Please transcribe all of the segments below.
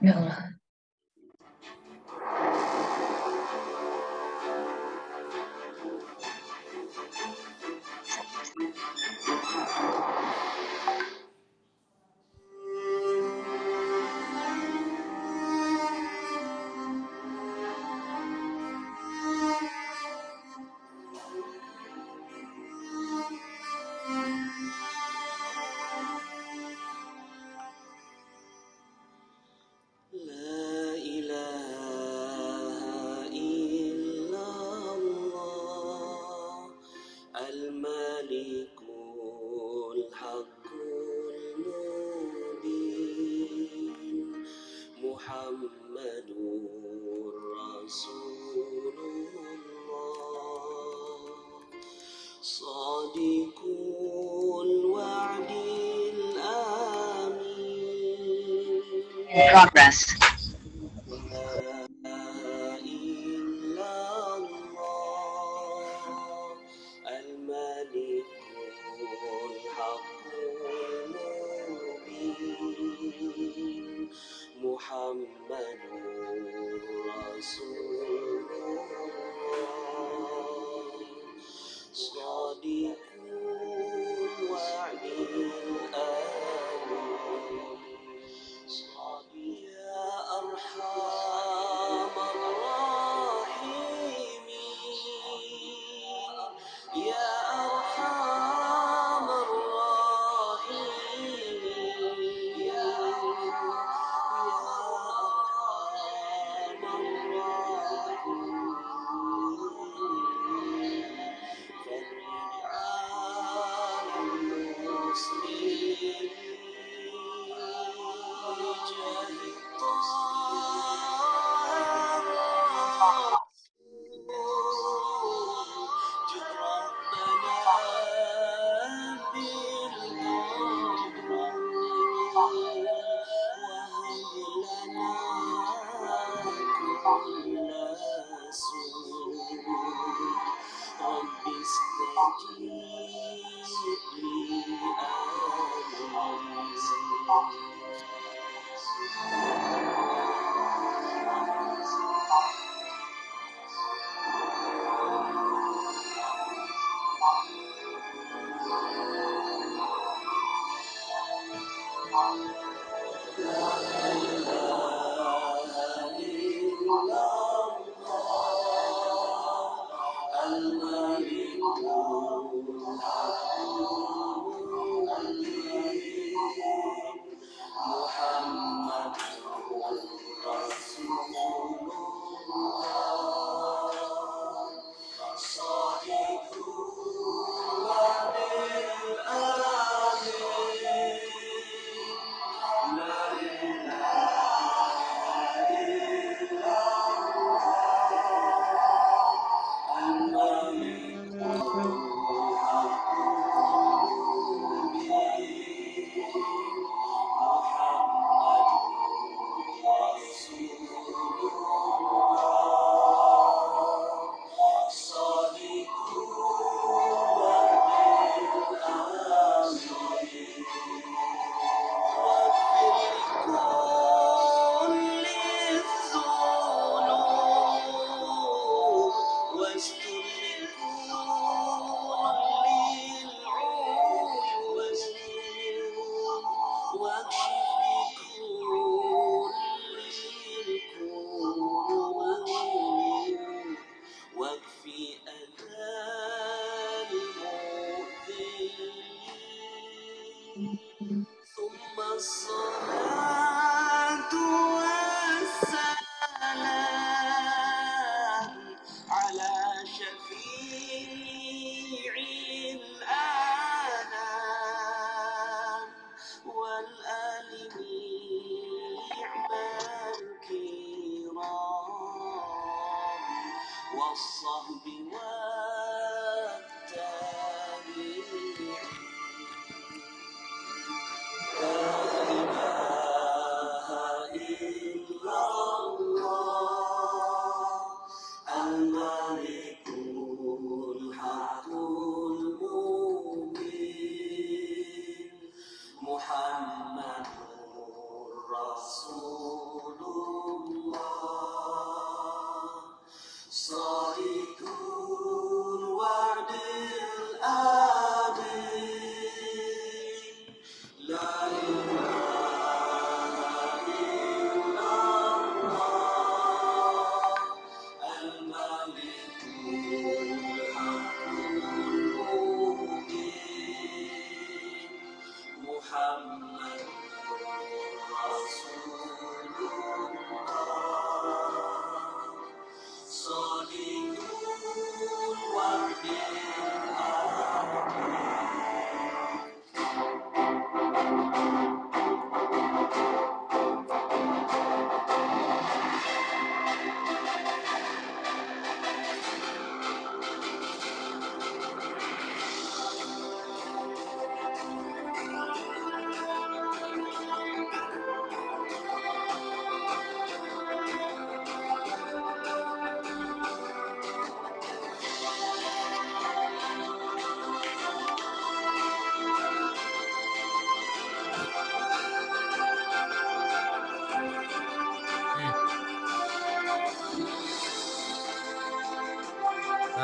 Ya Allah. لا إله إلا الله الملك الحق المبين محمد رسول الله صادق الوعد الآمين In progress. لا إلا الله الملك الحق المبين محمد رسول الله صادق الوعد الآمين يا أرحم الراحمين يا أرحم الراحمين يا أرحم الراحمين فرج على المسلمين بجاه طه جد ربنا بالقبول وهب لنا كل سوء رب استجيب لي آمين واكفي أذى المؤذين ثم الصلاة والسلام على شفيع الأنام والآل نعم الكرام والصحب والتابعين لا إله إلا الله الملك الحق المبين محمد رسول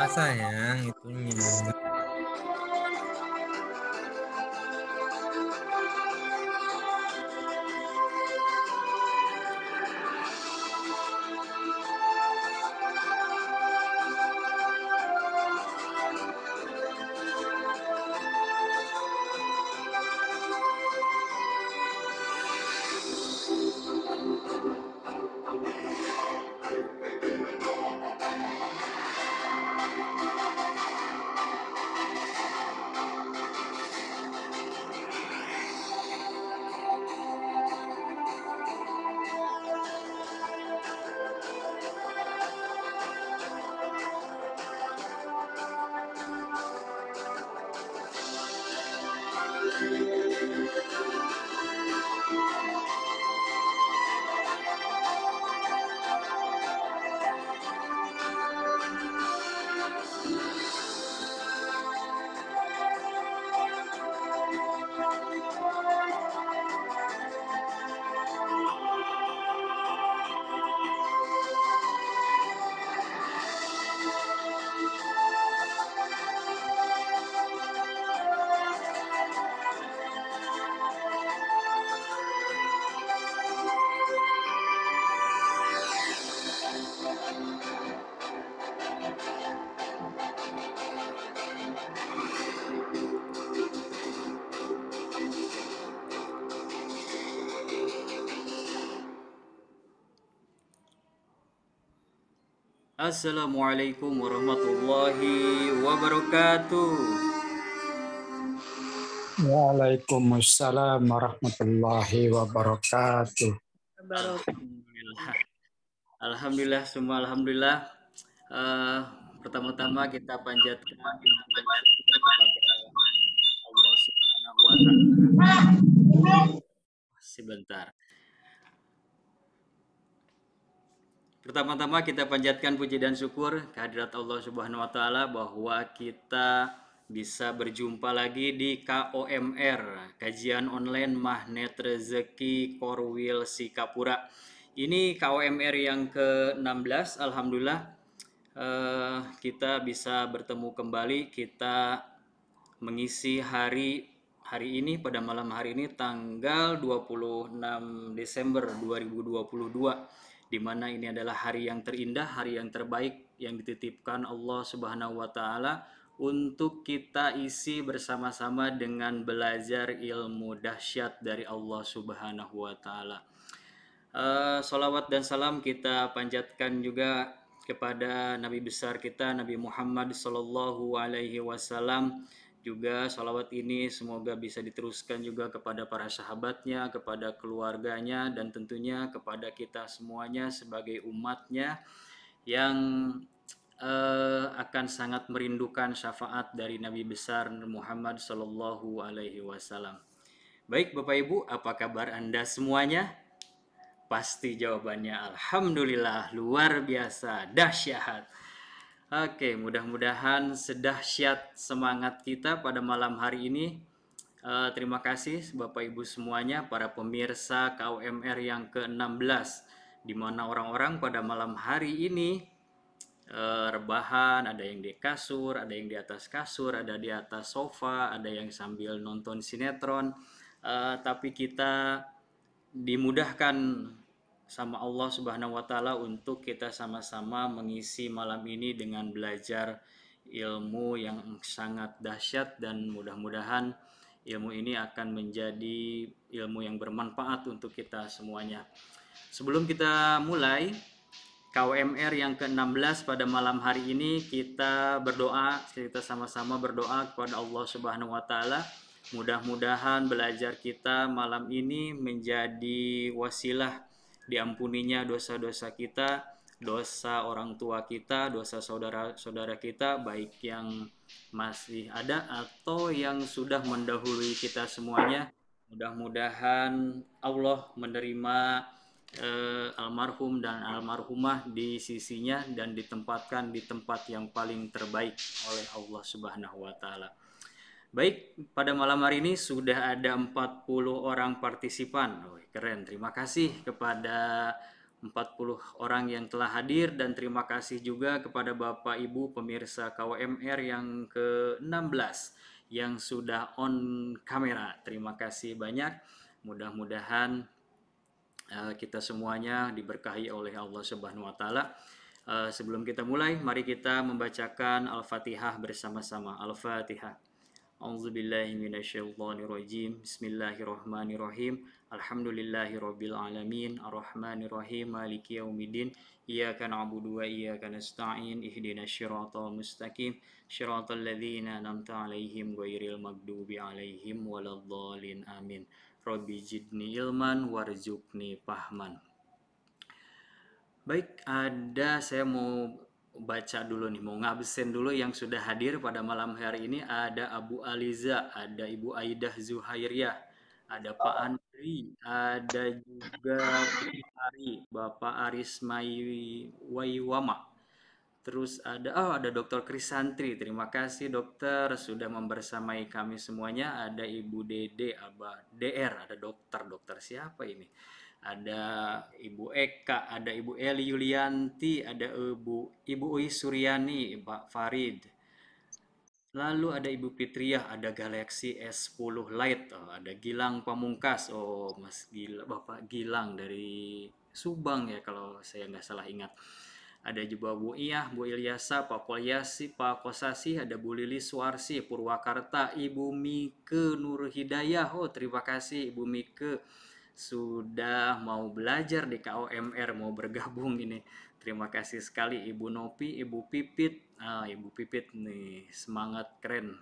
sayang itunya. Assalamualaikum warahmatullahi wabarakatuh. Waalaikumsalam warahmatullahi wabarakatuh. Alhamdulillah. Alhamdulillah semua alhamdulillah. Eh, Pertama-tama kita panjatkan puji dan syukur kepada Allah Subhanahu wa taala. Sebentar. Pertama-tama kita panjatkan puji dan syukur kehadirat Allah Subhanahu wa taala bahwa kita bisa berjumpa lagi di KOMR, kajian online Magnet Rezeki Korwil Sikapura. Ini KOMR yang ke-16, alhamdulillah. Kita bisa bertemu kembali, kita mengisi hari ini pada malam hari ini tanggal 26 Desember 2022, di mana ini adalah hari yang terindah, hari yang terbaik yang dititipkan Allah Subhanahu wa taala untuk kita isi bersama-sama dengan belajar ilmu dahsyat dari Allah Subhanahu wa taala. Salawat dan salam kita panjatkan juga kepada Nabi besar kita Nabi Muhammad Sallallahu Alaihi Wasallam. Juga salawat ini semoga bisa diteruskan juga kepada para sahabatnya, kepada keluarganya, dan tentunya kepada kita semuanya sebagai umatnya yang akan sangat merindukan syafaat dari Nabi besar Muhammad Sallallahu Alaihi Wasallam. Baik Bapak Ibu, apa kabar Anda semuanya? Pasti jawabannya alhamdulillah, luar biasa, dahsyat. Oke, mudah-mudahan sedahsyat semangat kita pada malam hari ini. Terima kasih Bapak Ibu semuanya, para pemirsa KOMR yang ke-16, di mana orang-orang pada malam hari ini rebahan, ada yang di kasur, ada yang di atas kasur, ada di atas sofa, ada yang sambil nonton sinetron. Tapi kita dimudahkan sama Allah Subhanahu wa taala untuk kita sama-sama mengisi malam ini dengan belajar ilmu yang sangat dahsyat, dan mudah-mudahan ilmu ini akan menjadi ilmu yang bermanfaat untuk kita semuanya. Sebelum kita mulai KOMR yang ke-16 pada malam hari ini, kita berdoa, kita sama-sama berdoa kepada Allah Subhanahu wa taala. Mudah-mudahan belajar kita malam ini menjadi wasilah diampuninya dosa-dosa kita, dosa orang tua kita, dosa saudara-saudara kita, baik yang masih ada atau yang sudah mendahului kita semuanya. Mudah-mudahan Allah menerima almarhum dan almarhumah di sisinya dan ditempatkan di tempat yang paling terbaik oleh Allah Subhanahu wa taala. Baik, pada malam hari ini sudah ada 40 orang partisipan. Oh, keren. Terima kasih kepada 40 orang yang telah hadir, dan terima kasih juga kepada Bapak Ibu pemirsa KWMR yang ke-16 yang sudah on kamera. Terima kasih banyak. Mudah-mudahan kita semuanya diberkahi oleh Allah Subhanahu wa taala. Sebelum kita mulai, mari kita membacakan Al-Fatihah bersama-sama. Al-Fatihah. A'udzubillahi minasyaitonirrajim. Bismillahirrahmanirrahim. Alhamdulillahirabbil alamin. Arrahmanirrahim. Maliki yaumiddin. Iyyaka na'budu wa iyyaka nasta'in. Ihdinas siratal mustaqim. Shiratal ladzina an'amta 'alaihim ghairil maghdubi 'alaihim waladdallin. Amin. Rabbi zidni ilman warzuqni fahman. Baik, saya mau baca dulu nih, mau ngabsen dulu yang sudah hadir pada malam hari ini. Ada Abu Aliza, ada Ibu Aidah Zuhairiyah, ada Pak Andri, ada juga Pak Ari, Bapak Aris Waiwama. Terus ada Dr. Krisantri. Terima kasih dokter sudah membersamai kami semuanya. Ada Ibu Dede, Abah DR, ada dokter siapa ini? Ada Ibu Eka, ada Ibu Eli Yulianti, ada Ibu Ui Suryani, Pak Farid. Lalu ada Ibu Fitriah, ada Galaxy S10 Lite, ada Gilang Pamungkas, Mas Gila, Bapak Gilang dari Subang ya kalau saya nggak salah ingat. Ada juga Bu Iyah, Bu Ilyasa, Pak Kolyasi, Pak Kosasi, ada Bu Lili Suarsi, Purwakarta, Ibu Mike Nur Hidayah. Terima kasih Ibu Mike sudah mau belajar di KOMR, mau bergabung ini. Terima kasih sekali Ibu Nopi, Ibu Pipit. Ibu Pipit nih, semangat keren.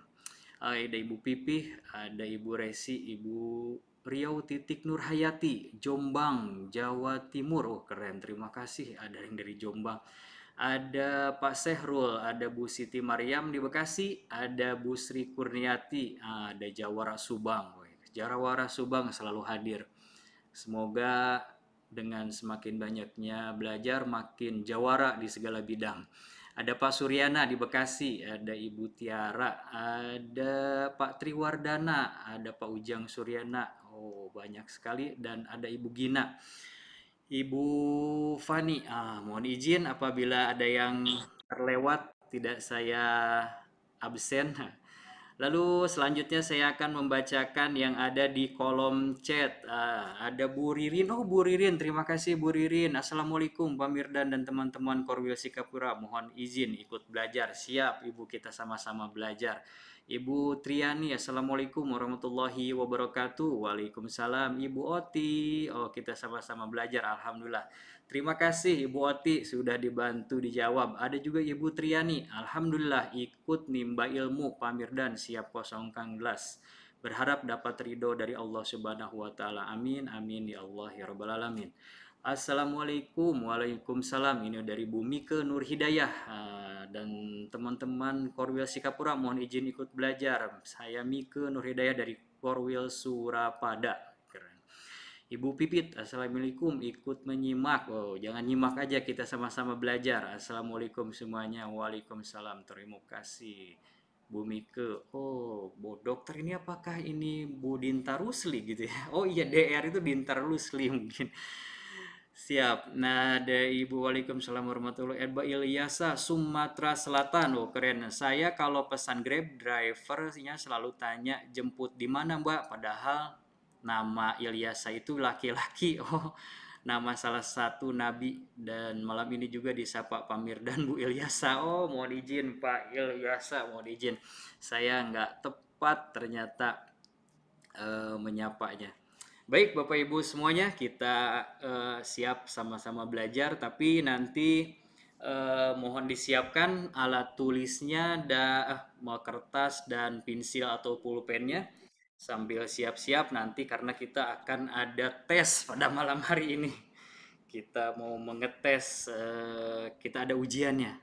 Ada Ibu Pipih, ada Ibu Resi, Ibu Riau titik Nur Hayati, Jombang, Jawa Timur. Keren, terima kasih. Ada yang dari Jombang. Ada Pak Sehrul, ada Bu Siti Mariam di Bekasi, ada Bu Sri Kurniati, ada Jawara Subang. Jawara Subang selalu hadir. Semoga dengan semakin banyaknya belajar, makin jawara di segala bidang. Ada Pak Suryana di Bekasi, ada Ibu Tiara, ada Pak Triwardana, ada Pak Ujang Suryana, banyak sekali, dan ada Ibu Gina. Ibu Fani, mohon izin apabila ada yang terlewat, tidak saya absen. Lalu selanjutnya saya akan membacakan yang ada di kolom chat. Ada Bu Ririn. Bu Ririn, terima kasih Bu Ririn. Assalamualaikum Pak Mirdan dan teman-teman Korwil Sikapura. Mohon izin ikut belajar. Siap Ibu, kita sama-sama belajar. Ibu Triani, Assalamualaikum warahmatullahi wabarakatuh. Waalaikumsalam. Ibu Oti, kita sama-sama belajar. Alhamdulillah. Terima kasih Ibu Oti sudah dibantu dijawab. Ada juga Ibu Triani, Alhamdulillah ikut nimba ilmu Pak Mirdan, siap kosongkan gelas. Berharap dapat ridho dari Allah Subhanahu wa taala. Amin amin ya Allah ya rabbal alamin. Assalamualaikum. Waalaikumsalam. Ini dari Bu Mike Nur Hidayah, dan teman-teman Korwil Sikapura mohon izin ikut belajar. Saya Mike Nur Hidayah dari Korwil Surapada. Ibu Pipit, Assalamualaikum, ikut menyimak. Jangan nyimak aja, kita sama-sama belajar. Assalamualaikum semuanya. Waalaikumsalam. Terima kasih Bu Mike. Bu dokter ini apakah ini Bu Dinta Rusli gitu ya? Iya, DR itu Dinta Rusli mungkin. Siap. Nah, ada Ibu Waalaikumsalam warahmatullahi wabarakatuh. Ilyasa, Sumatera Selatan. Keren. Saya kalau pesan Grab, drivernya selalu tanya jemput di mana Mbak? Padahal nama Ilyasa itu laki-laki. Nama salah satu nabi, dan malam ini juga disapa Pak Mirdan Bu Ilyasa. Mohon izin Pak Ilyasa, mohon izin. Saya nggak tepat ternyata menyapanya. Baik Bapak Ibu semuanya, kita siap sama-sama belajar, tapi nanti mohon disiapkan alat tulisnya, mau kertas dan pensil atau pulpennya. Sambil siap-siap nanti karena kita akan ada tes pada malam hari ini. Kita mau mengetes, kita ada ujiannya.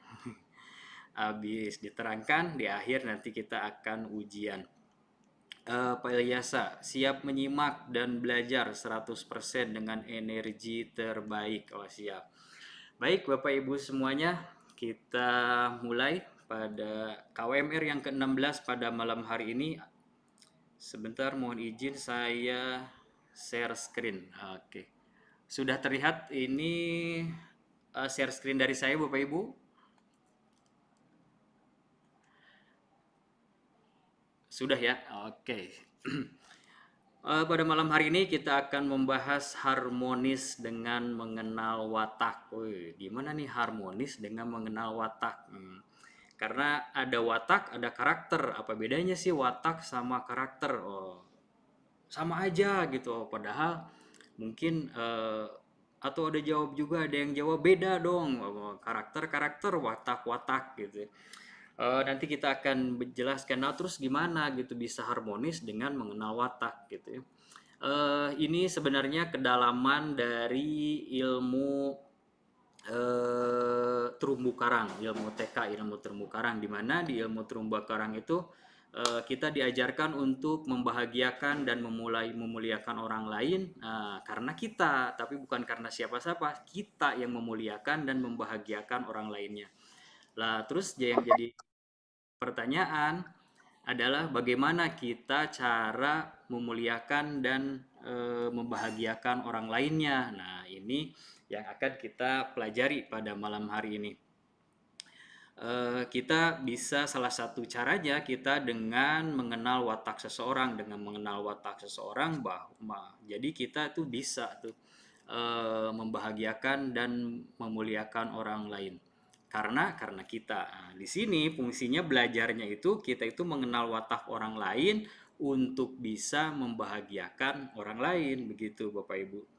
Habis diterangkan, di akhir nanti kita akan ujian. Pak Ilyasa, siap menyimak dan belajar 100% dengan energi terbaik. Siap. Baik Bapak Ibu semuanya, kita mulai pada KWMR yang ke-16 pada malam hari ini. Sebentar, mohon izin saya share screen. Oke. Sudah terlihat ini share screen dari saya Bapak Ibu? Sudah ya? Oke. Pada malam hari ini kita akan membahas harmonis dengan mengenal watak. Wih, gimana nih harmonis dengan mengenal watak? Karena ada watak, ada karakter. Apa bedanya sih watak sama karakter? Oh, sama aja gitu. Padahal mungkin atau ada jawab juga, ada yang jawab beda dong. Karakter-karakter, watak-watak gitu. Nanti kita akan menjelaskan, nah terus gimana gitu bisa harmonis dengan mengenal watak gitu ya. Ini sebenarnya kedalaman dari ilmu terumbu karang, ilmu TK, ilmu terumbu karang, di mana di ilmu terumbu karang itu kita diajarkan untuk membahagiakan dan memuliakan orang lain karena kita, tapi bukan karena siapa-siapa, kita yang memuliakan dan membahagiakan orang lainnya. Lah, terus yang jadi pertanyaan adalah bagaimana kita cara memuliakan dan membahagiakan orang lainnya. Nah, ini yang akan kita pelajari pada malam hari ini. Kita bisa salah satu caranya kita dengan mengenal watak seseorang, jadi kita tuh bisa tuh membahagiakan dan memuliakan orang lain karena kita. Nah, di sini fungsinya belajarnya itu kita itu mengenal watak orang lain untuk bisa membahagiakan orang lain, begitu Bapak Ibu.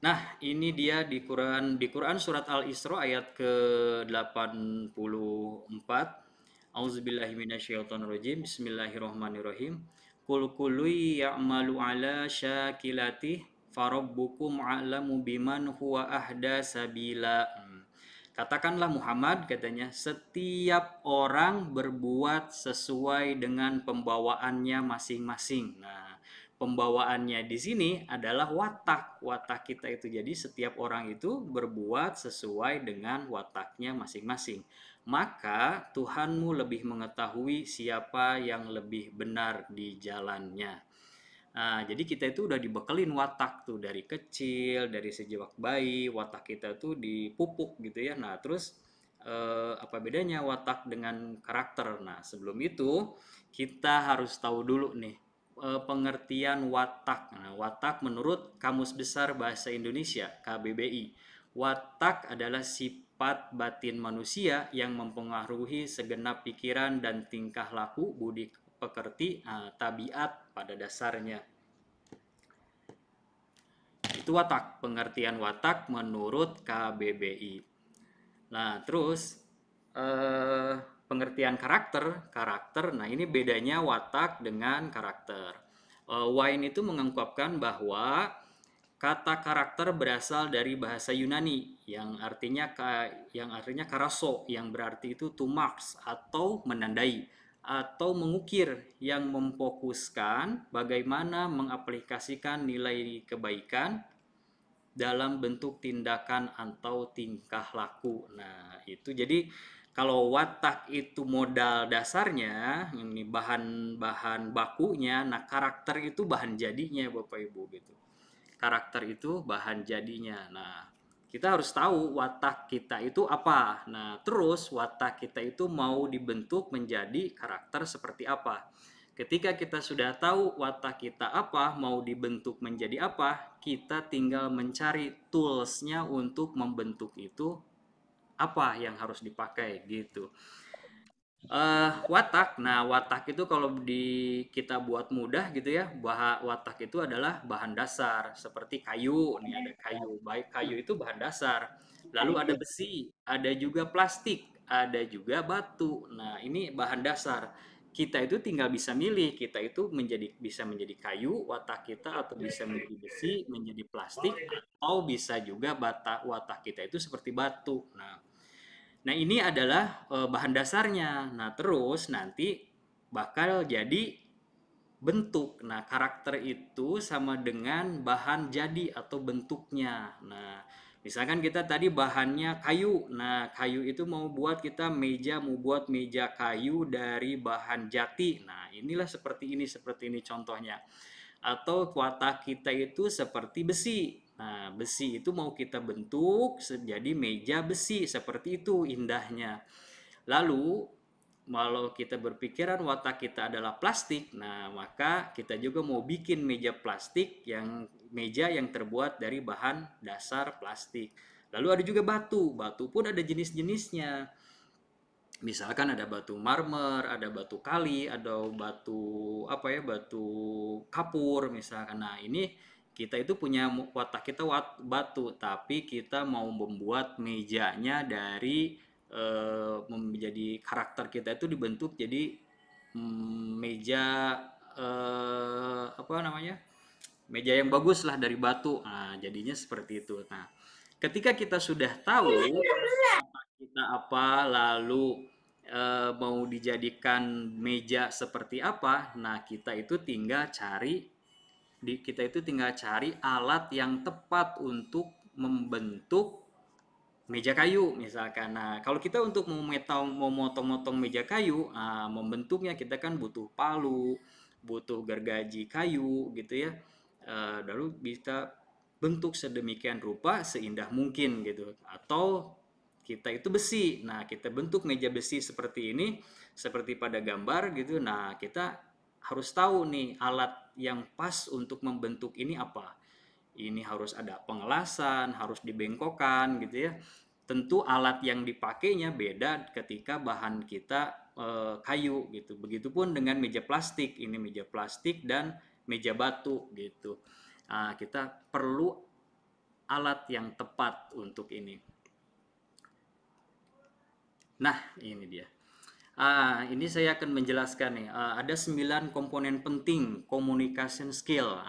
Nah, ini dia di Quran surat Al-Isra ayat ke-84. Auzubillahi minasyaitonirrajim. Bismillahirrahmanirrahim. Qul kullu ya'malu ala syakilati farabbukum a'lamu biman huwa ahda sabila. Katakanlah Muhammad, katanya, setiap orang berbuat sesuai dengan pembawaannya masing-masing. Nah, pembawaannya di sini adalah watak kita itu. Jadi setiap orang itu berbuat sesuai dengan wataknya masing-masing. Maka Tuhanmu lebih mengetahui siapa yang lebih benar di jalannya. Nah, jadi kita itu udah dibekelin watak tuh dari kecil, dari sejak bayi, watak kita tuh dipupuk gitu ya. Nah, terus apa bedanya watak dengan karakter? Nah, sebelum itu kita harus tahu dulu nih pengertian watak. Nah, watak menurut Kamus Besar Bahasa Indonesia (KBBI), watak adalah sifat batin manusia yang mempengaruhi segenap pikiran dan tingkah laku, budi pekerti, tabiat pada dasarnya. Itu watak, pengertian watak menurut KBBI. Nah, terus pengertian karakter. Nah, ini bedanya watak dengan karakter. Wine itu mengungkapkan bahwa kata karakter berasal dari bahasa Yunani yang artinya karaso, yang berarti itu to marks atau menandai atau mengukir, yang memfokuskan bagaimana mengaplikasikan nilai kebaikan dalam bentuk tindakan atau tingkah laku. Nah, itu jadi kalau watak itu modal dasarnya, ini bahan bakunya, nah karakter itu bahan jadinya Bapak Ibu gitu. Karakter itu bahan jadinya. Nah, kita harus tahu watak kita itu apa. Nah, terus watak kita itu mau dibentuk menjadi karakter seperti apa. Ketika kita sudah tahu watak kita apa, mau dibentuk menjadi apa, kita tinggal mencari tools-nya untuk membentuk itu apa yang harus dipakai gitu. Watak. Nah, watak itu kalau kita buat mudah gitu ya, watak itu adalah bahan dasar seperti kayu. Nih ada kayu. Baik, kayu itu bahan dasar. Lalu ada besi, ada juga plastik, ada juga batu. Nah, ini bahan dasar. Kita itu tinggal bisa milih, kita itu bisa menjadi kayu watak kita, atau bisa menjadi besi, menjadi plastik, atau bisa juga watak kita itu seperti batu. Nah, ini adalah bahan dasarnya. Nah, terus nanti bakal jadi bentuk. Nah, karakter itu sama dengan bahan jadi atau bentuknya. Nah, misalkan kita tadi bahannya kayu. Nah, kayu itu mau buat meja kayu dari bahan jati. Nah, inilah seperti ini contohnya. atau watak kita itu seperti besi. Nah, besi itu mau kita bentuk jadi meja besi, seperti itu indahnya. Lalu kalau kita berpikiran watak kita adalah plastik, nah maka kita juga mau bikin meja yang terbuat dari bahan dasar plastik. Lalu ada juga batu, batu pun ada jenis-jenisnya. Misalkan ada batu marmer, ada batu kali, ada batu batu kapur misalkan. Nah, ini kita itu punya watak kita batu, tapi kita mau membuat mejanya dari menjadi karakter kita itu dibentuk jadi meja apa namanya? Meja yang bagus lah dari batu. Nah, jadinya seperti itu. Nah, ketika kita sudah tahu kita apa, lalu mau dijadikan meja seperti apa, nah kita itu tinggal cari alat yang tepat untuk membentuk meja kayu misalkan. Nah, kalau kita untuk memotong-motong meja kayu, membentuknya kita kan butuh palu, butuh gergaji kayu gitu ya. Lalu bisa bentuk sedemikian rupa seindah mungkin gitu. Atau kita itu besi. Nah, kita bentuk meja besi seperti ini, seperti pada gambar gitu. Nah, kita harus tahu nih alat yang pas untuk membentuk ini apa. Ini harus ada pengelasan, harus dibengkokkan gitu ya. Tentu alat yang dipakainya beda ketika bahan kita kayu gitu. Begitupun dengan meja plastik. Ini meja plastik dan meja batu gitu. Nah, kita perlu alat yang tepat untuk ini. Nah, ini dia. Ini saya akan menjelaskan nih. Ada 9 komponen penting communication skill.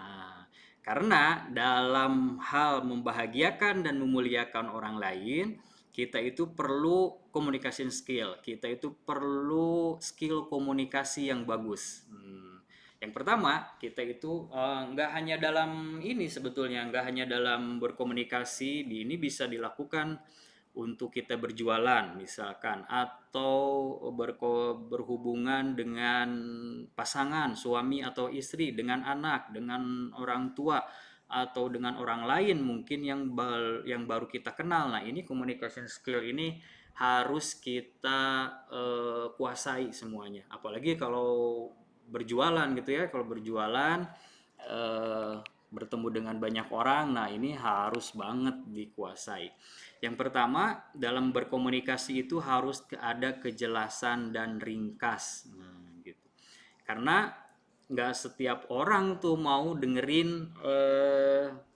Karena dalam hal membahagiakan dan memuliakan orang lain, kita itu perlu communication skill. Kita itu perlu skill komunikasi yang bagus. Yang pertama, kita itu nggak hanya dalam ini sebetulnya, nggak hanya dalam berkomunikasi, ini bisa dilakukan untuk kita berjualan misalkan, atau berhubungan dengan pasangan, suami atau istri, dengan anak, dengan orang tua, atau dengan orang lain mungkin yang baru kita kenal. Nah, ini communication skill ini harus kita kuasai semuanya. Apalagi kalau berjualan gitu ya, kalau berjualan bertemu dengan banyak orang, nah ini harus banget dikuasai. Yang pertama, dalam berkomunikasi itu harus ada kejelasan dan ringkas. Gitu. Karena nggak setiap orang tuh mau dengerin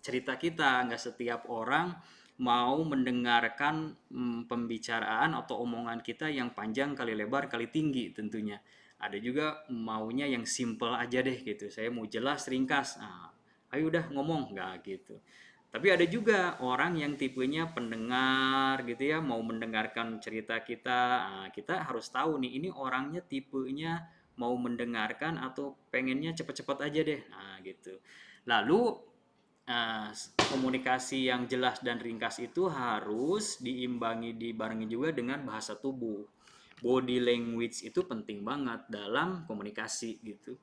cerita kita, nggak setiap orang mau mendengarkan pembicaraan atau omongan kita yang panjang kali lebar kali tinggi tentunya. Ada juga maunya yang simple aja deh gitu. Saya mau jelas ringkas. Nah, ayo udah ngomong nggak gitu. Tapi ada juga orang yang tipenya pendengar gitu ya, mau mendengarkan cerita kita. Nah, kita harus tahu nih ini orangnya tipenya mau mendengarkan atau pengennya cepet-cepet aja deh. Nah, gitu. Lalu komunikasi yang jelas dan ringkas itu harus dibarengi juga dengan bahasa tubuh. Body language itu penting banget dalam komunikasi gitu.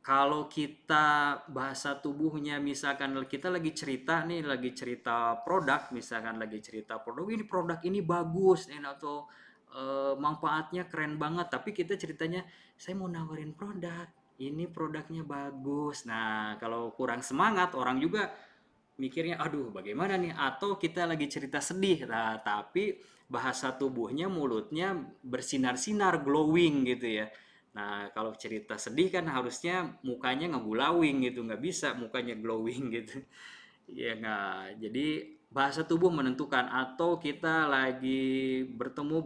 Kalau kita bahasa tubuhnya, misalkan kita lagi cerita produk, misalkan lagi cerita produk, ini produk ini bagus atau manfaatnya keren banget, tapi kita ceritanya saya mau nawarin produk, ini produknya bagus. Nah, kalau kurang semangat, orang juga mikirnya aduh bagaimana nih. Atau kita lagi cerita sedih, nah, tapi bahasa tubuhnya, mulutnya bersinar-sinar, glowing gitu ya. Nah, kalau cerita sedih kan harusnya mukanya ngegulawing gitu, nggak bisa mukanya glowing gitu. Ya nggak. Jadi bahasa tubuh menentukan. Atau kita lagi bertemu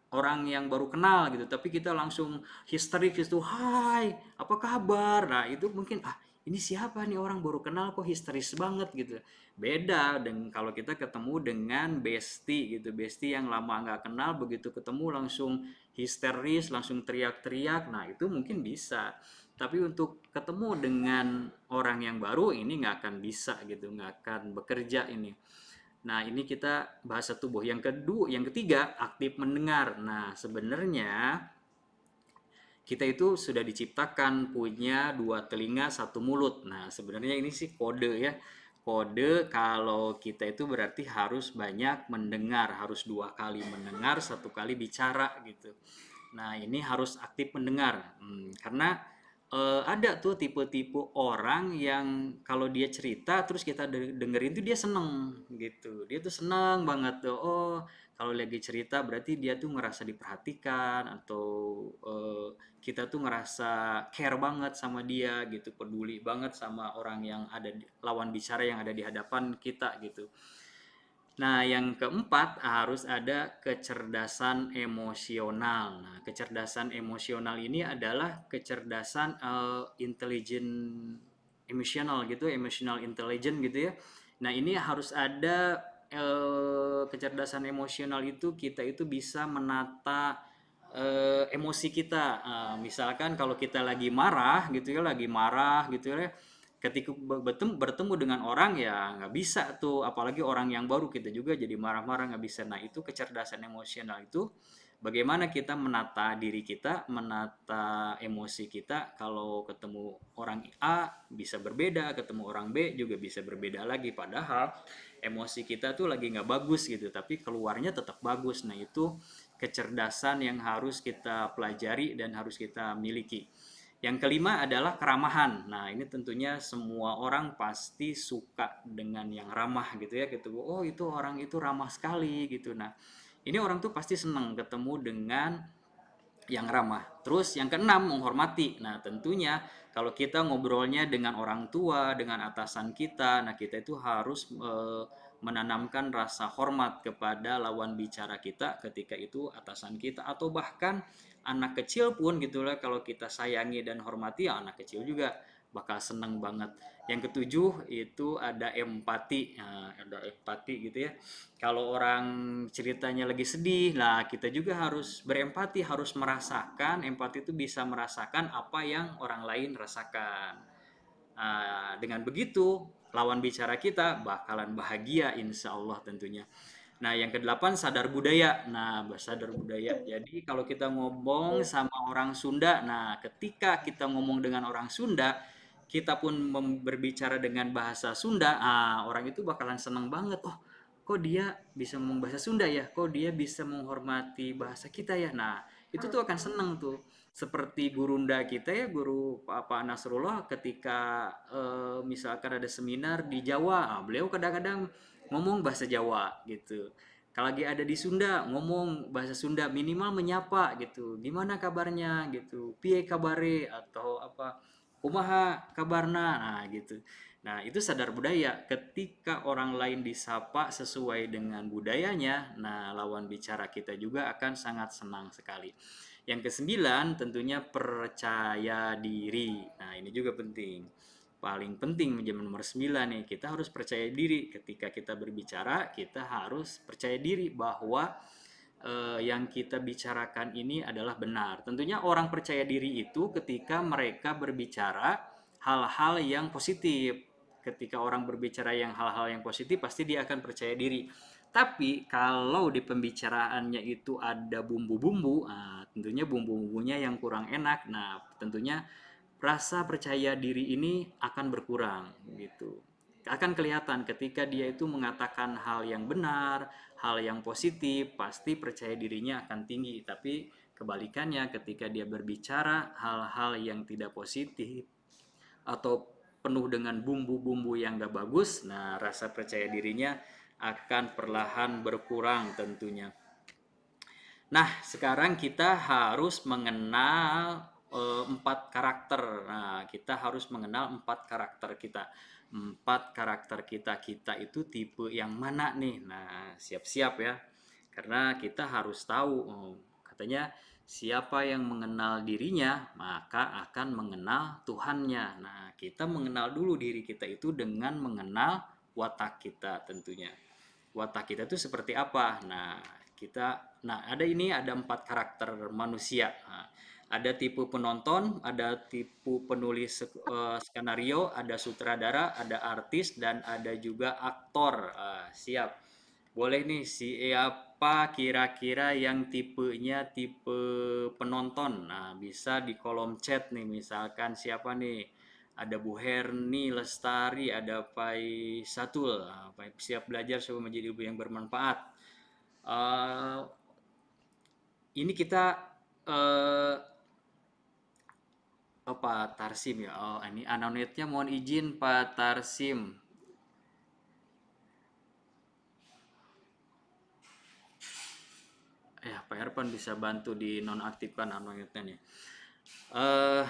orang yang baru kenal gitu, tapi kita langsung histerik gitu, hai apa kabar. Nah, itu mungkin ini siapa nih, orang baru kenal kok histeris banget gitu. Beda dengan kalau kita ketemu dengan bestie gitu, bestie yang lama nggak kenal, begitu ketemu langsung histeris, langsung teriak-teriak. Nah, itu mungkin bisa. Tapi untuk ketemu dengan orang yang baru ini nggak akan bisa gitu, nggak akan bekerja ini. Nah, ini kita bahasa tubuh. Yang ketiga, aktif mendengar. Nah, sebenarnya kita itu sudah diciptakan punya dua telinga, satu mulut. Nah, sebenarnya ini sih kode ya. Kode kalau kita itu berarti harus banyak mendengar, harus dua kali mendengar, satu kali bicara gitu. Nah, ini harus aktif mendengar. Karena ada tuh tipe-tipe orang yang kalau dia cerita terus kita dengerin tuh dia seneng gitu. Dia tuh seneng banget tuh. Oh, kalau lagi cerita berarti dia tuh ngerasa diperhatikan atau kita tuh ngerasa care banget sama dia gitu, peduli banget sama orang yang ada lawan bicara yang ada di hadapan kita gitu. Nah, yang keempat harus ada kecerdasan emosional. Nah, kecerdasan emosional ini adalah kecerdasan intelijen emosional gitu, emotional intelligence gitu ya. Nah, ini harus ada kecerdasan emosional itu kita itu bisa menata emosi kita. Misalkan kalau kita lagi marah gitu ya, lagi marah gitu ya, ketika bertemu dengan orang ya nggak bisa tuh, apalagi orang yang baru kita juga jadi marah-marah nggak bisa. Nah itu kecerdasan emosional itu bagaimana kita menata diri kita, menata emosi kita. Kalau ketemu orang A bisa berbeda, ketemu orang B juga bisa berbeda lagi, padahal emosi kita tuh lagi nggak bagus gitu tapi keluarnya tetap bagus. Nah itu kecerdasan yang harus kita pelajari dan harus kita miliki. Yang kelima adalah keramahan. Nah, ini tentunya semua orang pasti suka dengan yang ramah gitu ya, gitu. Oh, itu orang itu ramah sekali gitu. Nah, ini orang tuh pasti senang ketemu dengan yang ramah. Terus yang keenam, menghormati. Nah, tentunya kalau kita ngobrolnya dengan orang tua, dengan atasan kita, nah kita itu harus menanamkan rasa hormat kepada lawan bicara kita ketika itu atasan kita, atau bahkan anak kecil pun gitulah, kalau kita sayangi dan hormati ya anak kecil juga bakal seneng banget. Yang ketujuh itu ada empati. Nah, ada empati gitu ya. Kalau orang ceritanya lagi sedih, lah kita juga harus berempati, harus merasakan. Empati itu bisa merasakan apa yang orang lain rasakan. Dengan begitu, lawan bicara kita bakalan bahagia insya Allah tentunya. Nah, yang kedelapan sadar budaya. Nah, sadar budaya. Jadi kalau kita ngomong sama orang Sunda, nah ketika kita ngomong dengan orang Sunda, kita pun berbicara dengan bahasa Sunda, orang itu bakalan seneng banget. Oh, kok dia bisa ngomong bahasa Sunda ya? Kok dia bisa menghormati bahasa kita ya? Nah, itu tuh akan seneng tuh. Seperti gurunda kita ya, guru Pak Nasrullah ketika misalkan ada seminar di Jawa, beliau kadang-kadang ngomong bahasa Jawa gitu. Kalau lagi ada di Sunda ngomong bahasa Sunda, minimal menyapa gitu. Gimana kabarnya gitu. Piye kabare atau apa? Kumaha kabarna. Nah, gitu. Nah, itu sadar budaya. Ketika orang lain disapa sesuai dengan budayanya, nah lawan bicara kita juga akan sangat senang sekali. Yang kesembilan tentunya percaya diri. Nah, ini juga penting. Paling penting menjadi nomor 9 nih, kita harus percaya diri. Ketika kita berbicara, kita harus percaya diri bahwa yang kita bicarakan ini adalah benar. Tentunya orang percaya diri itu ketika mereka berbicara hal-hal yang positif. Ketika orang berbicara yang hal-hal yang positif, pasti dia akan percaya diri. Tapi kalau di pembicaraannya itu ada bumbu-bumbu, tentunya bumbu-bumbunya yang kurang enak. Nah, tentunya rasa percaya diri ini akan berkurang gitu. Akan kelihatan ketika dia itu mengatakan hal yang benar, hal yang positif, pasti percaya dirinya akan tinggi. Tapi kebalikannya ketika dia berbicara hal-hal yang tidak positif atau penuh dengan bumbu-bumbu yang gak bagus, nah rasa percaya dirinya akan perlahan berkurang tentunya. Nah, sekarang kita harus mengenal 4 karakter. Nah, kita harus mengenal 4 karakter kita. 4 karakter kita itu tipe yang mana nih? Nah, siap-siap ya. Karena kita harus tahu, katanya siapa yang mengenal dirinya, maka akan mengenal Tuhannya. Nah, kita mengenal dulu diri kita itu dengan mengenal watak kita tentunya. Watak kita itu seperti apa? Ada 4 karakter manusia. Nah, ada tipe penonton, ada tipe penulis skenario, ada sutradara, ada artis, dan ada juga aktor. Siap. boleh nih siapa kira-kira yang tipenya tipe penonton. Nah, bisa di kolom chat nih, misalkan siapa nih? Ada Bu Herni Lestari, ada Pai Satul. Nah, siap belajar supaya menjadi ibu yang bermanfaat. Eh, ini kita eh, Pak Tarsim ya. Oh, ini anonetnya mohon izin Pak Tarsim. Ya, Pak Erpan bisa bantu di nonaktifkan anonetnya nih. eh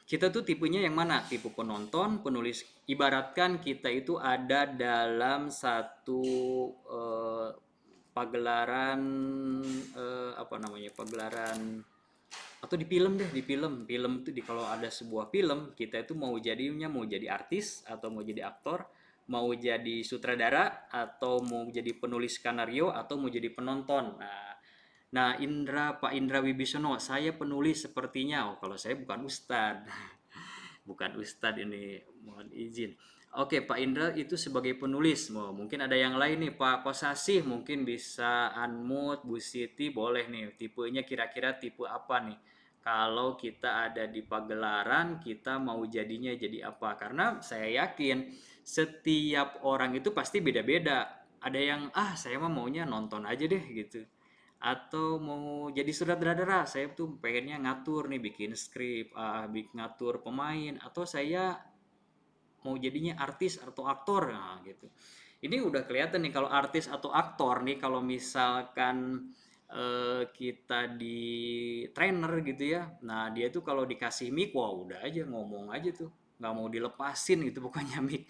Kita tuh tipenya yang mana? Tipe penonton, penulis. Ibaratkan kita itu ada dalam satu eh, pagelaran, apa namanya? Pagelaran atau di film deh, di film itu kalau ada sebuah film, kita itu mau jadinya mau jadi artis atau mau jadi aktor, mau jadi sutradara atau mau jadi penulis skenario atau mau jadi penonton. Nah, Pak Indra Wibisono, saya penulis sepertinya. Oh, kalau saya bukan ustadz. Bukan ustadz ini, mohon izin. Oke, Pak Indra itu sebagai penulis. Mungkin ada yang lain nih, Pak Kosasih, mungkin bisa unmute, Bu Siti, boleh nih. Tipenya kira-kira tipe apa nih? Kalau kita ada di pagelaran, kita mau jadinya jadi apa? Karena saya yakin setiap orang itu pasti beda-beda. Ada yang, saya mah maunya nonton aja deh gitu, atau mau jadi sutradara, saya tuh pengennya ngatur nih, bikin skrip, ngatur pemain, atau saya mau jadinya artis atau aktor. Nah gitu, ini udah kelihatan nih kalau artis atau aktor nih, kalau misalkan kita di trainer gitu ya, nah dia tuh kalau dikasih mic, wah udah aja ngomong aja tuh, nggak mau dilepasin gitu pokoknya mic,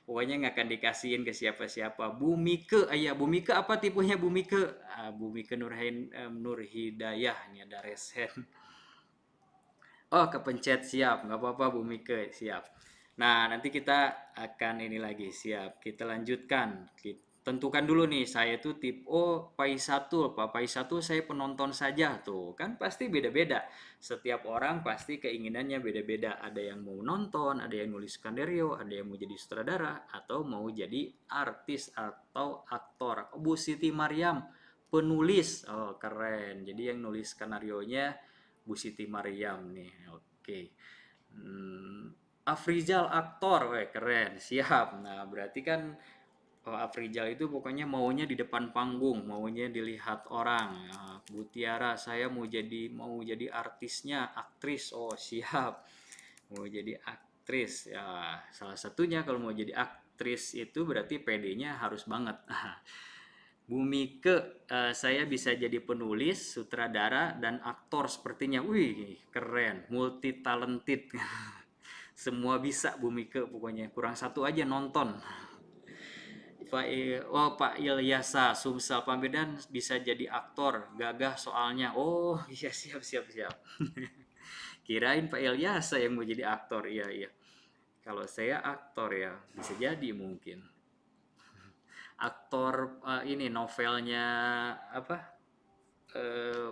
pokoknya nggak akan dikasihin ke siapa-siapa. Bu Mike, Bu Mike apa tipenya Bu Mike? Bu Mike Nur Hidayah, ini ada resen. Oh, kepencet, siap, nggak apa-apa Bu Mike, siap. Nah, nanti kita akan ini lagi, siap. Kita lanjutkan. Tentukan dulu nih, saya tuh tip, Pai satu, Pak Pai satu saya penonton saja tuh. Kan pasti beda-beda. Setiap orang pasti keinginannya beda-beda. Ada yang mau nonton, ada yang nulis skenario, ada yang mau jadi sutradara, atau mau jadi artis atau aktor. Bu Siti Mariam, penulis. Oh, keren. Jadi yang nulis skenario-nya Bu Siti Mariam nih. Oke. Afrizal aktor, weh keren, siap. Nah berarti kan Afrizal itu pokoknya maunya di depan panggung, maunya dilihat orang. Nah, Bu Tiara, saya mau jadi artisnya, aktris. Oh siap, mau jadi aktris. Ya salah satunya kalau mau jadi aktris itu berarti PD-nya harus banget. Bu Mike, saya bisa jadi penulis, sutradara, dan aktor sepertinya. Wih, keren, multi talented. Semua bisa Bu Mike, pokoknya kurang satu aja, nonton. Pak Ilyasa Sumsel Pambedan bisa jadi aktor, gagah soalnya. Oh iya, siap siap siap. Kirain Pak Ilyasa yang mau jadi aktor. Iya iya, kalau saya aktor ya bisa jadi mungkin aktor. Ini novelnya apa,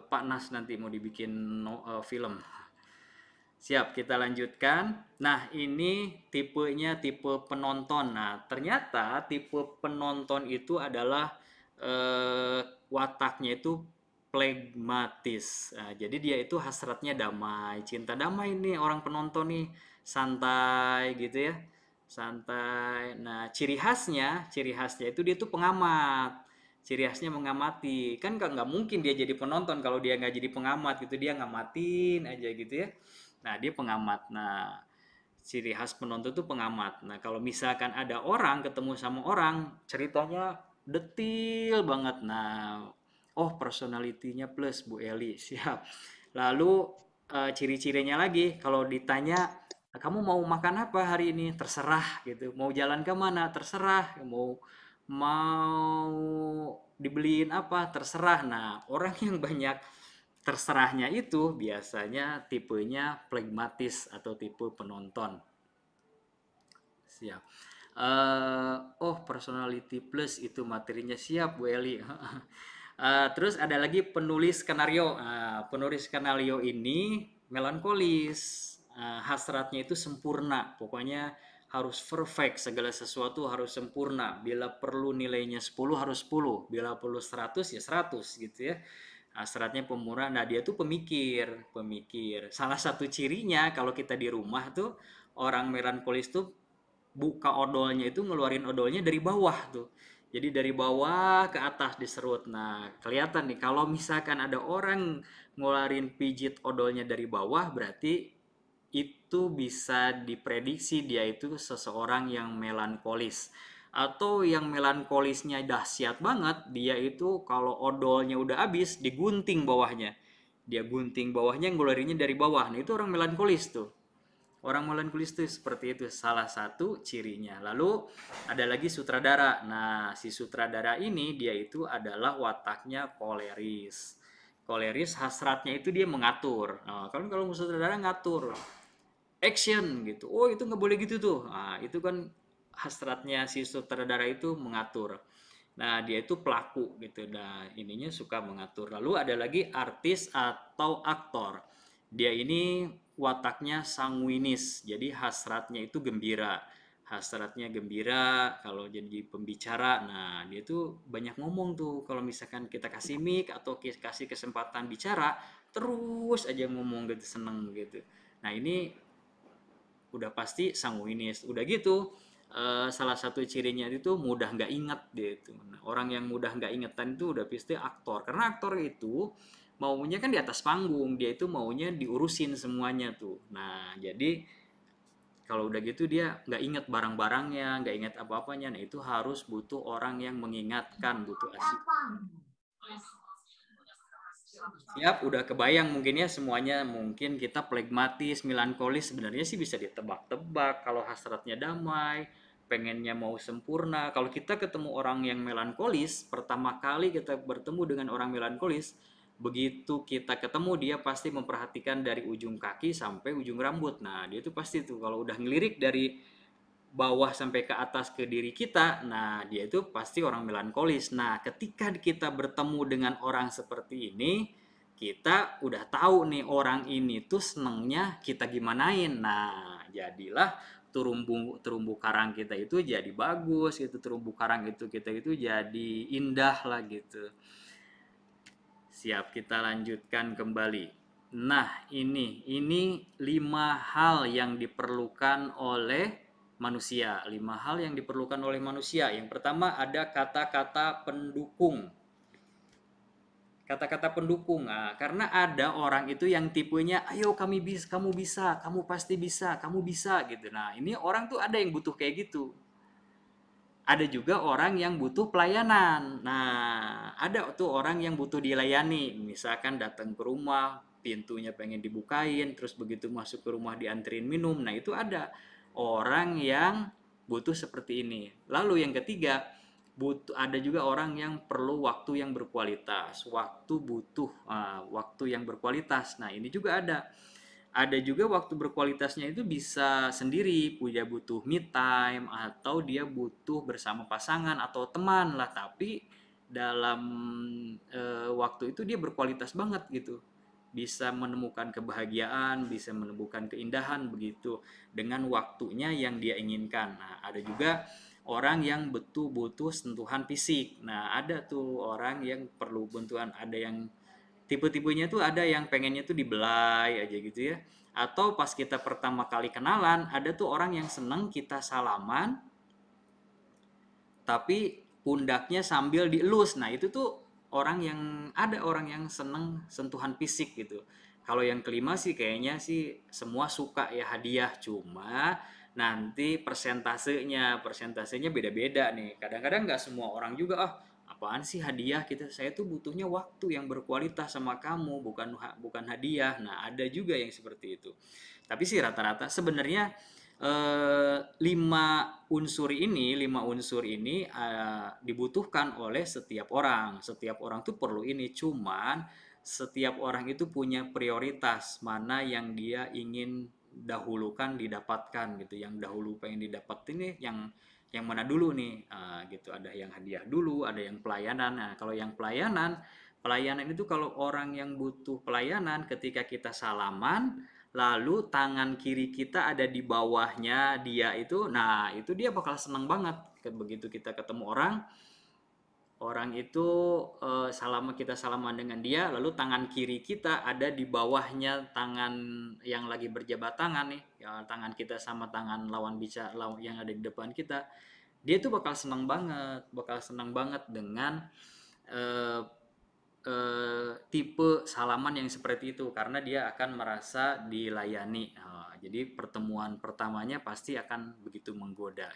Pak Nas nanti mau dibikin film. Siap, kita lanjutkan. Nah, ini tipenya tipe penonton. Nah, ternyata tipe penonton itu adalah wataknya itu flegmatis. Nah, jadi dia itu hasratnya damai, cinta damai nih orang penonton nih, santai gitu ya. Santai. Nah, ciri khasnya itu dia tuh pengamat. Ciri khasnya mengamati. Kan nggak mungkin dia jadi penonton kalau dia nggak jadi pengamat gitu, dia ngamatin aja gitu ya. Nah, dia pengamat. Nah, ciri khas penonton itu pengamat. Nah, kalau misalkan ada orang ketemu sama orang, ceritanya detil banget. Nah, personalitinya plus Bu Eli, siap. Lalu ciri-cirinya lagi, kalau ditanya, kamu mau makan apa hari ini? Terserah gitu. Mau jalan ke mana? Terserah. Mau dibeliin apa? Terserah. Nah, orang yang banyak terserahnya itu biasanya tipenya flegmatis atau tipe penonton. Siap. Personality plus itu materinya, siap Bu Eli. Terus ada lagi penulis skenario. Penulis skenario ini melankolis. Hasratnya itu sempurna. Pokoknya harus perfect, segala sesuatu harus sempurna. Bila perlu nilainya 10 harus 10, bila perlu 100 ya 100 gitu ya. Hasratnya pemurah. Nah, dia tuh pemikir. Salah satu cirinya kalau kita di rumah tuh orang melankolis tuh buka odolnya itu ngeluarin odolnya dari bawah tuh. Jadi dari bawah ke atas diserut. Nah, kelihatan nih kalau misalkan ada orang ngeluarin pijit odolnya dari bawah, berarti itu bisa diprediksi dia itu seseorang yang melankolis. Atau yang melankolisnya dahsyat banget, dia itu kalau odolnya udah habis digunting bawahnya. Dia gunting bawahnya ngeluarinnya dari bawah. Nah, itu orang melankolis tuh. Orang melankolis itu seperti itu, salah satu cirinya. Lalu ada lagi sutradara. Nah, si sutradara ini dia itu adalah wataknya koleris. Koleris hasratnya itu dia mengatur. Nah, kalau sutradara ngatur action gitu. Oh, itu nggak boleh gitu tuh. Nah, itu kan hasratnya si sutradara itu mengatur. Nah, dia itu pelaku gitu. Nah, ininya suka mengatur. Lalu ada lagi artis atau aktor. Dia ini wataknya sanguinis. Jadi hasratnya itu gembira. Hasratnya gembira kalau jadi pembicara. Nah, dia tuh banyak ngomong tuh. Kalau misalkan kita kasih mic atau kasih kesempatan bicara, terus aja ngomong gitu, seneng gitu. Nah, ini udah pasti sanguinis. Udah gitu salah satu cirinya itu mudah nggak inget dia itu. Nah, orang yang mudah nggak ingetan itu udah pasti aktor, karena aktor itu maunya kan di atas panggung, dia itu maunya diurusin semuanya tuh. Nah, jadi kalau udah gitu dia nggak inget barang-barangnya, nggak inget apa-apanya. Nah, itu harus butuh orang yang mengingatkan, butuh asik. Siap, udah kebayang mungkin ya semuanya. Mungkin kita flegmatis, melankolis, sebenarnya sih bisa ditebak-tebak. Kalau hasratnya damai, pengennya mau sempurna. Kalau kita ketemu orang yang melankolis, pertama kali kita bertemu dengan orang melankolis, begitu kita ketemu dia pasti memperhatikan dari ujung kaki sampai ujung rambut. Nah, dia tuh pasti tuh kalau udah ngelirik dari bawah sampai ke atas ke diri kita, nah dia itu pasti orang melankolis. Nah, ketika kita bertemu dengan orang seperti ini, kita udah tahu nih orang ini tuh senengnya kita gimanain. Nah, jadilah terumbu karang kita itu jadi bagus gitu, terumbu karang itu kita itu jadi indah lah gitu. Siap, kita lanjutkan kembali. Nah, ini 5 hal yang diperlukan oleh manusia. 5 hal yang diperlukan oleh manusia. Yang pertama ada kata-kata pendukung. Kata-kata pendukung. Nah, karena ada orang itu yang tipenya, ayo kamu bisa, kamu pasti bisa, kamu bisa gitu. Nah, ini orang tuh ada yang butuh kayak gitu. Ada juga orang yang butuh pelayanan. Nah, ada tuh orang yang butuh dilayani. Misalkan datang ke rumah, pintunya pengen dibukain, terus begitu masuk ke rumah dianterin minum. Nah, itu ada orang yang butuh seperti ini. Lalu yang ketiga, ada juga orang yang perlu waktu yang berkualitas. Waktu yang berkualitas. Nah, ini juga ada juga waktu berkualitasnya itu bisa sendiri, dia butuh me time atau dia butuh bersama pasangan atau teman lah, tapi dalam waktu itu dia berkualitas banget gitu, bisa menemukan kebahagiaan, bisa menemukan keindahan begitu dengan waktunya yang dia inginkan. Nah, ada juga orang yang butuh sentuhan fisik. Nah, ada tuh orang yang perlu bantuan, ada yang tipe-tipenya tuh ada yang pengennya tuh dibelai aja gitu ya. Atau pas kita pertama kali kenalan, ada tuh orang yang seneng kita salaman, tapi pundaknya sambil dielus. Nah, itu tuh ada orang yang seneng sentuhan fisik gitu. Kalau yang kelima sih kayaknya sih semua suka ya hadiah, cuma nanti persentasenya beda-beda nih. Kadang-kadang nggak semua orang juga apaan sih hadiah, saya tuh butuhnya waktu yang berkualitas sama kamu, bukan hadiah. Nah, ada juga yang seperti itu. Tapi sih rata-rata sebenarnya 5 unsur ini dibutuhkan oleh setiap orang. Setiap orang tuh perlu ini, cuman setiap orang itu punya prioritas mana yang dia ingin dahulukan didapatkan gitu. Yang dahulu pengen didapat ini yang mana dulu nih, gitu. Ada yang hadiah dulu, ada yang pelayanan. Nah, kalau yang pelayanan itu kalau orang yang butuh pelayanan ketika kita salaman lalu tangan kiri kita ada di bawahnya dia itu, nah itu dia bakal seneng banget. Begitu kita ketemu orang itu kita salaman dengan dia, lalu tangan kiri kita ada di bawahnya tangan yang lagi berjabat tangan nih, ya, tangan kita sama tangan lawan bicara yang ada di depan kita, dia tuh bakal senang banget dengan tipe salaman yang seperti itu, karena dia akan merasa dilayani. Jadi pertemuan pertamanya pasti akan begitu menggoda.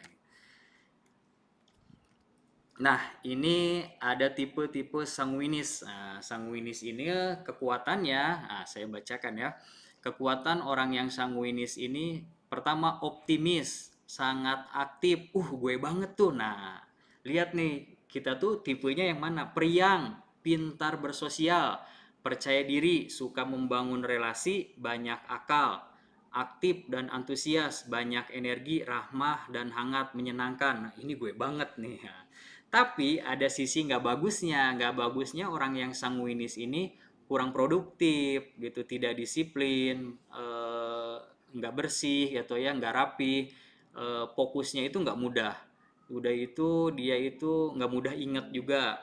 Nah, ini ada tipe-tipe sanguinis. Nah, sanguinis ini kekuatannya, saya bacakan ya. Kekuatan orang yang sanguinis ini pertama optimis, sangat aktif. Gue banget tuh. Nah, lihat nih, kita tuh tipenya yang mana? Periang, pintar bersosial, percaya diri, suka membangun relasi, banyak akal, aktif dan antusias, banyak energi, ramah dan hangat, menyenangkan. Nah, ini gue banget nih. Tapi ada sisi nggak bagusnya orang yang sanguinis ini kurang produktif gitu, tidak disiplin, nggak bersih atau ya nggak rapi, fokusnya itu nggak mudah. Udah itu dia itu nggak mudah ingat juga.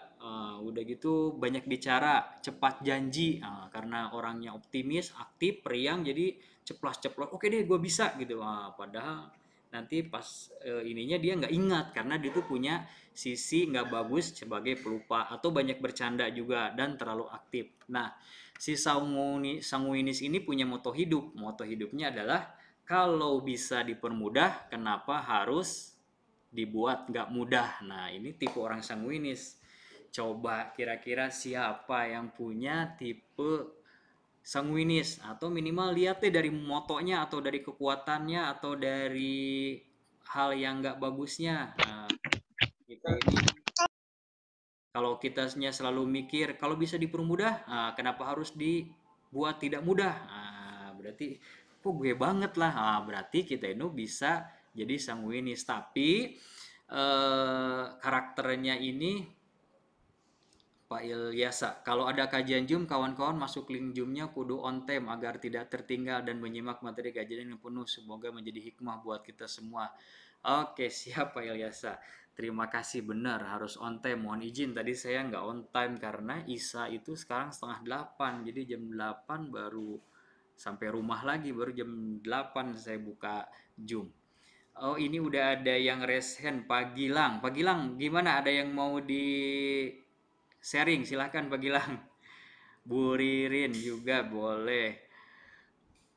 Udah gitu banyak bicara, cepat janji, karena orangnya optimis, aktif, periang, jadi ceplas-ceplos, oke deh gue bisa gitu. Padahal nanti pas ininya dia nggak ingat, karena dia tuh punya sisi nggak bagus sebagai pelupa atau banyak bercanda juga dan terlalu aktif. Nah, si sanguinis ini punya moto hidup. Moto hidupnya adalah kalau bisa dipermudah, kenapa harus dibuat nggak mudah. Nah, ini tipe orang sanguinis. Coba kira-kira siapa yang punya tipe sanguinis, atau minimal lihat deh dari motonya atau dari kekuatannya atau dari hal yang nggak bagusnya. Nah, kita ini kalau kitanya selalu mikir kalau bisa dipermudah, kenapa harus dibuat tidak mudah? Berarti kok gue banget lah. Berarti kita ini bisa jadi sanguinis, tapi karakternya ini Pak Ilyasa, kalau ada kajian Zoom, kawan-kawan masuk link Zoom-nya kudu on time agar tidak tertinggal dan menyimak materi kajian yang penuh. Semoga menjadi hikmah buat kita semua. Oke, siap Pak Ilyasa. Terima kasih, benar harus on time. Mohon izin tadi saya nggak on time karena Isa itu sekarang 7:30. Jadi jam 8 baru sampai rumah lagi, baru jam 8 saya buka Zoom. Oh, ini udah ada yang raise hand, Pak Gilang. Pak Gilang, gimana? Ada yang mau di sharing? Silahkan Pak Gilang. Bu Ririn juga boleh.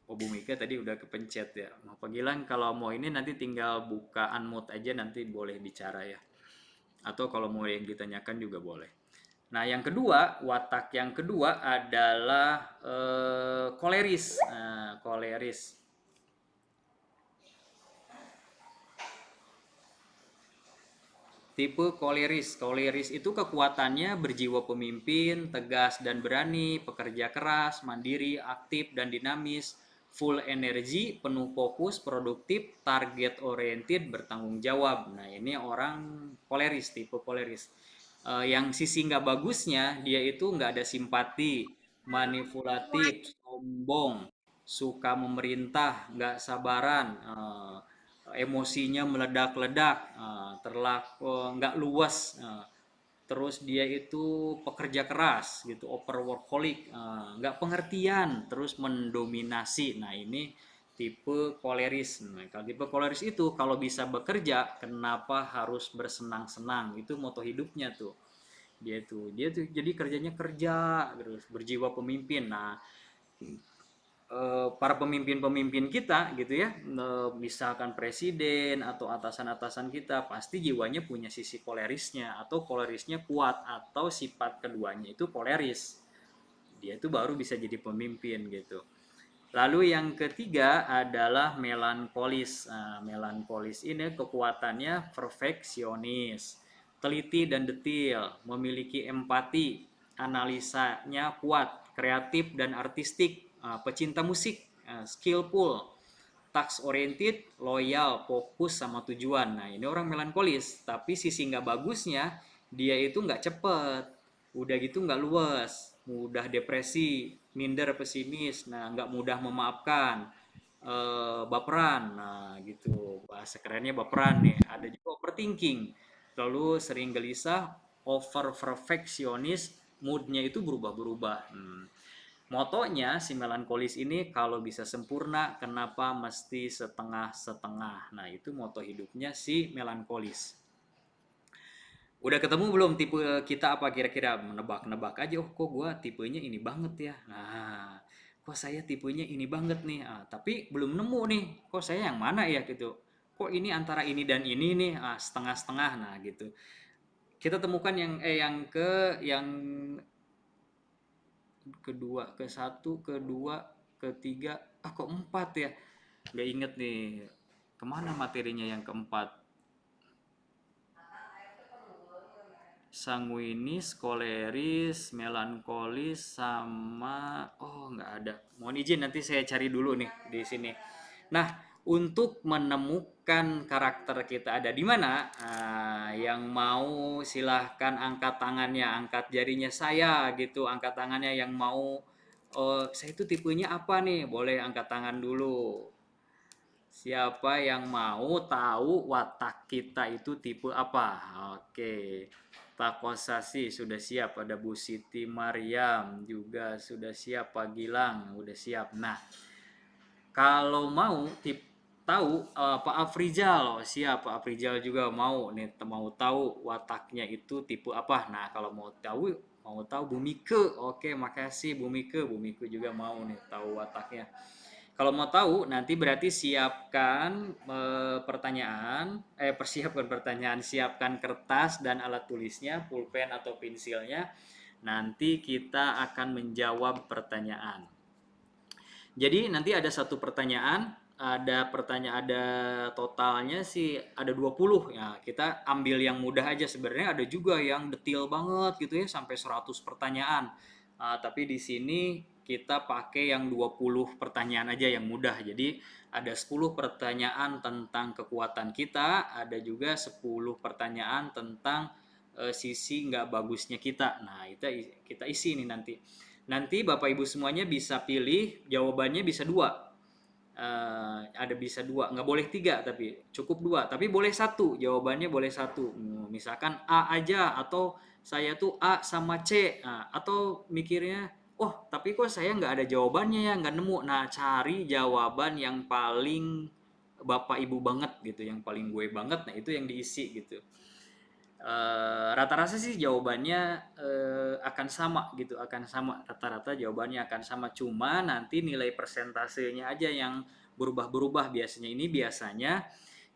Oh, Bu Mika tadi udah kepencet ya. Pak Gilang kalau mau ini nanti tinggal buka unmute aja, nanti boleh bicara ya. Atau kalau mau yang ditanyakan juga boleh. Nah, yang kedua, watak yang kedua adalah koleris. Nah, koleris. Tipe koleris. Koleris itu kekuatannya berjiwa pemimpin, tegas dan berani, pekerja keras, mandiri, aktif dan dinamis, full energi, penuh fokus, produktif, target oriented, bertanggung jawab. Nah, ini orang koleris, tipe koleris. Yang sisi nggak bagusnya, dia itu nggak ada simpati, manipulatif, sombong, suka memerintah, nggak sabaran, emosinya meledak-ledak, nggak luas, terus dia itu pekerja keras gitu, over workaholic, nggak pengertian, terus mendominasi. Nah, ini tipe koleris. Nah, kalau tipe koleris itu kalau bisa bekerja, kenapa harus bersenang-senang? Itu moto hidupnya tuh. Dia tuh jadi kerjanya kerja terus, berjiwa pemimpin. Nah, para pemimpin-pemimpin kita gitu ya, misalkan presiden atau atasan-atasan kita, pasti jiwanya punya sisi kolerisnya atau kolerisnya kuat, atau sifat keduanya itu koleris. Dia itu baru bisa jadi pemimpin gitu. Lalu yang ketiga adalah melankolis. Nah, melankolis ini kekuatannya perfeksionis, teliti dan detail, memiliki empati, analisanya kuat, kreatif dan artistik, pecinta musik, skillful, task oriented, loyal, fokus sama tujuan. Nah, ini orang melankolis, tapi sisi nggak bagusnya dia itu nggak cepet, udah gitu nggak luas, mudah depresi, minder, pesimis, nah nggak mudah memaafkan, baperan, nah gitu bahasa kerennya baperan nih. Ada juga overthinking, terlalu sering gelisah, over perfeksionis, moodnya itu berubah-berubah. Motonya si melankolis ini kalau bisa sempurna, kenapa mesti setengah-setengah? Nah, itu moto hidupnya si melankolis. Udah ketemu belum tipe kita apa kira-kira? Menebak-nebak aja, oh kok gua tipenya ini banget ya. Nah, kok saya tipenya ini banget nih. Ah, tapi belum nemu nih, kok saya yang mana ya gitu. Kok ini antara ini dan ini nih, setengah-setengah. Nah, gitu. Kita temukan yang kedua, ke satu, kedua, ketiga, kok empat ya? Nggak inget nih, kemana materinya yang keempat? Sanguinis, koleris, melankolis, sama nggak ada. Mohon izin nanti saya cari dulu nih di sini. Nah, untuk menemukan karakter kita ada di mana, yang mau silahkan angkat tangannya, angkat jarinya saya gitu, angkat tangannya yang mau. Oh, saya itu tipenya apa nih? Boleh angkat tangan dulu. Siapa yang mau tahu watak kita itu tipe apa? Oke. Pak Kosasi sudah siap, ada Bu Siti Mariam juga sudah siap, Pak Gilang udah siap. Nah, kalau mau tahu, Pak Afrizal siap, Pak Afrizal juga mau nih, mau tahu wataknya itu tipe apa. Nah, kalau mau tahu Bu Mike, oke makasih Bu Mike, Bu Mike juga mau nih tahu wataknya. Kalau mau tahu nanti berarti siapkan pertanyaan, persiapkan pertanyaan, siapkan kertas dan alat tulisnya, pulpen atau pensilnya. Nanti kita akan menjawab pertanyaan. Jadi nanti ada satu pertanyaan, ada totalnya sih ada 20 ya. Kita ambil yang mudah aja, sebenarnya ada juga yang detail banget gitu ya sampai 100 pertanyaan. Tapi di sini kita pakai yang 20 pertanyaan aja yang mudah. Jadi ada 10 pertanyaan tentang kekuatan kita, ada juga 10 pertanyaan tentang sisi nggak bagusnya kita. Nah, itu kita isi nih nanti. Nanti Bapak Ibu semuanya bisa pilih jawabannya, bisa dua. Ada bisa dua, nggak boleh tiga, tapi cukup dua, tapi boleh satu, jawabannya boleh satu. Misalkan A aja, atau saya tuh A sama C. Nah, atau mikirnya, oh tapi kok saya nggak ada jawabannya ya, nggak nemu. Nah, cari jawaban yang paling Bapak Ibu banget gitu, yang paling gue banget, nah itu yang diisi gitu. Rata-rata sih jawabannya akan sama gitu, akan sama, rata-rata jawabannya akan sama, cuma nanti nilai persentasenya aja yang berubah-berubah. Biasanya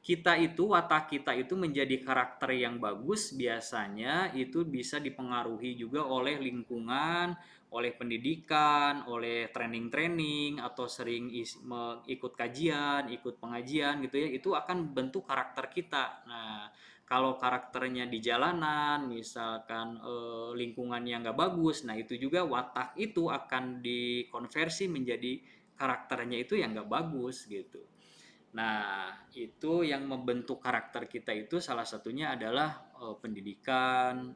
kita itu, watak kita itu menjadi karakter yang bagus, biasanya itu bisa dipengaruhi juga oleh lingkungan, oleh pendidikan, oleh training-training, atau sering ikut kajian, ikut pengajian gitu ya, itu akan bentuk karakter kita. Nah, kalau karakternya di jalanan, misalkan lingkungannya nggak bagus, nah itu juga watak itu akan dikonversi menjadi karakternya itu yang nggak bagus gitu. Nah, itu yang membentuk karakter kita itu salah satunya adalah pendidikan,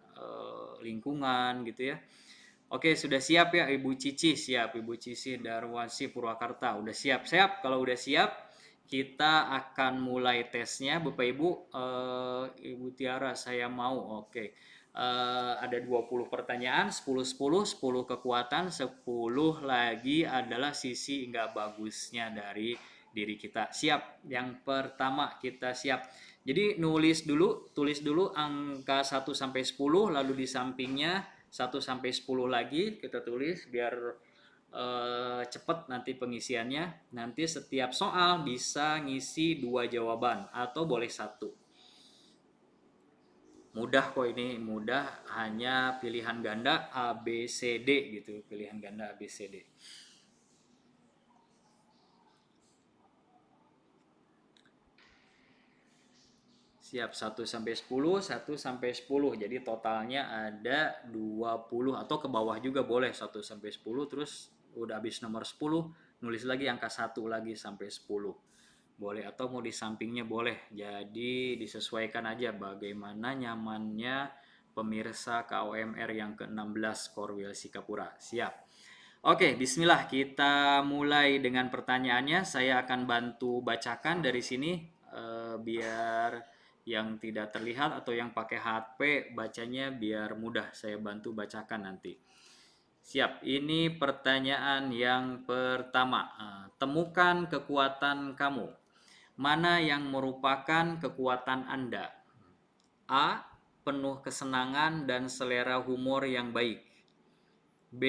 lingkungan gitu ya. Oke, sudah siap ya Ibu Cici? Siap, Ibu Cici Darwasi Purwakarta. Udah siap? Siap. Kalau udah siap, kita akan mulai tesnya. Bapak Ibu, Ibu Tiara, saya mau. Oke. Ada 20 pertanyaan, 10 kekuatan, 10 lagi adalah sisi nggak bagusnya dari diri kita. Siap? Yang pertama kita siap. Jadi tulis dulu angka 1 sampai 10, lalu di sampingnya 1 sampai 10 lagi kita tulis biar cepat nanti pengisiannya. Nanti setiap soal bisa ngisi 2 jawaban atau boleh 1. Mudah kok ini, mudah, hanya pilihan ganda A, B, C, D gitu, pilihan ganda A, B, C, D. Siap, 1 sampai 10, 1 sampai 10. Jadi totalnya ada 20, atau ke bawah juga boleh 1 sampai 10, terus udah habis nomor 10 nulis lagi angka 1 lagi sampai 10. Boleh, atau mau di sampingnya boleh. Jadi disesuaikan aja bagaimana nyamannya pemirsa KOMR yang ke-16 Korwil Sikapura. Siap. Oke, bismillah, kita mulai dengan pertanyaannya. Saya akan bantu bacakan dari sini biar yang tidak terlihat atau yang pakai HP bacanya biar mudah. Saya bantu bacakan nanti. Siap, ini pertanyaan yang pertama. Temukan kekuatan kamu. Mana yang merupakan kekuatan Anda? A. Penuh kesenangan dan selera humor yang baik. B.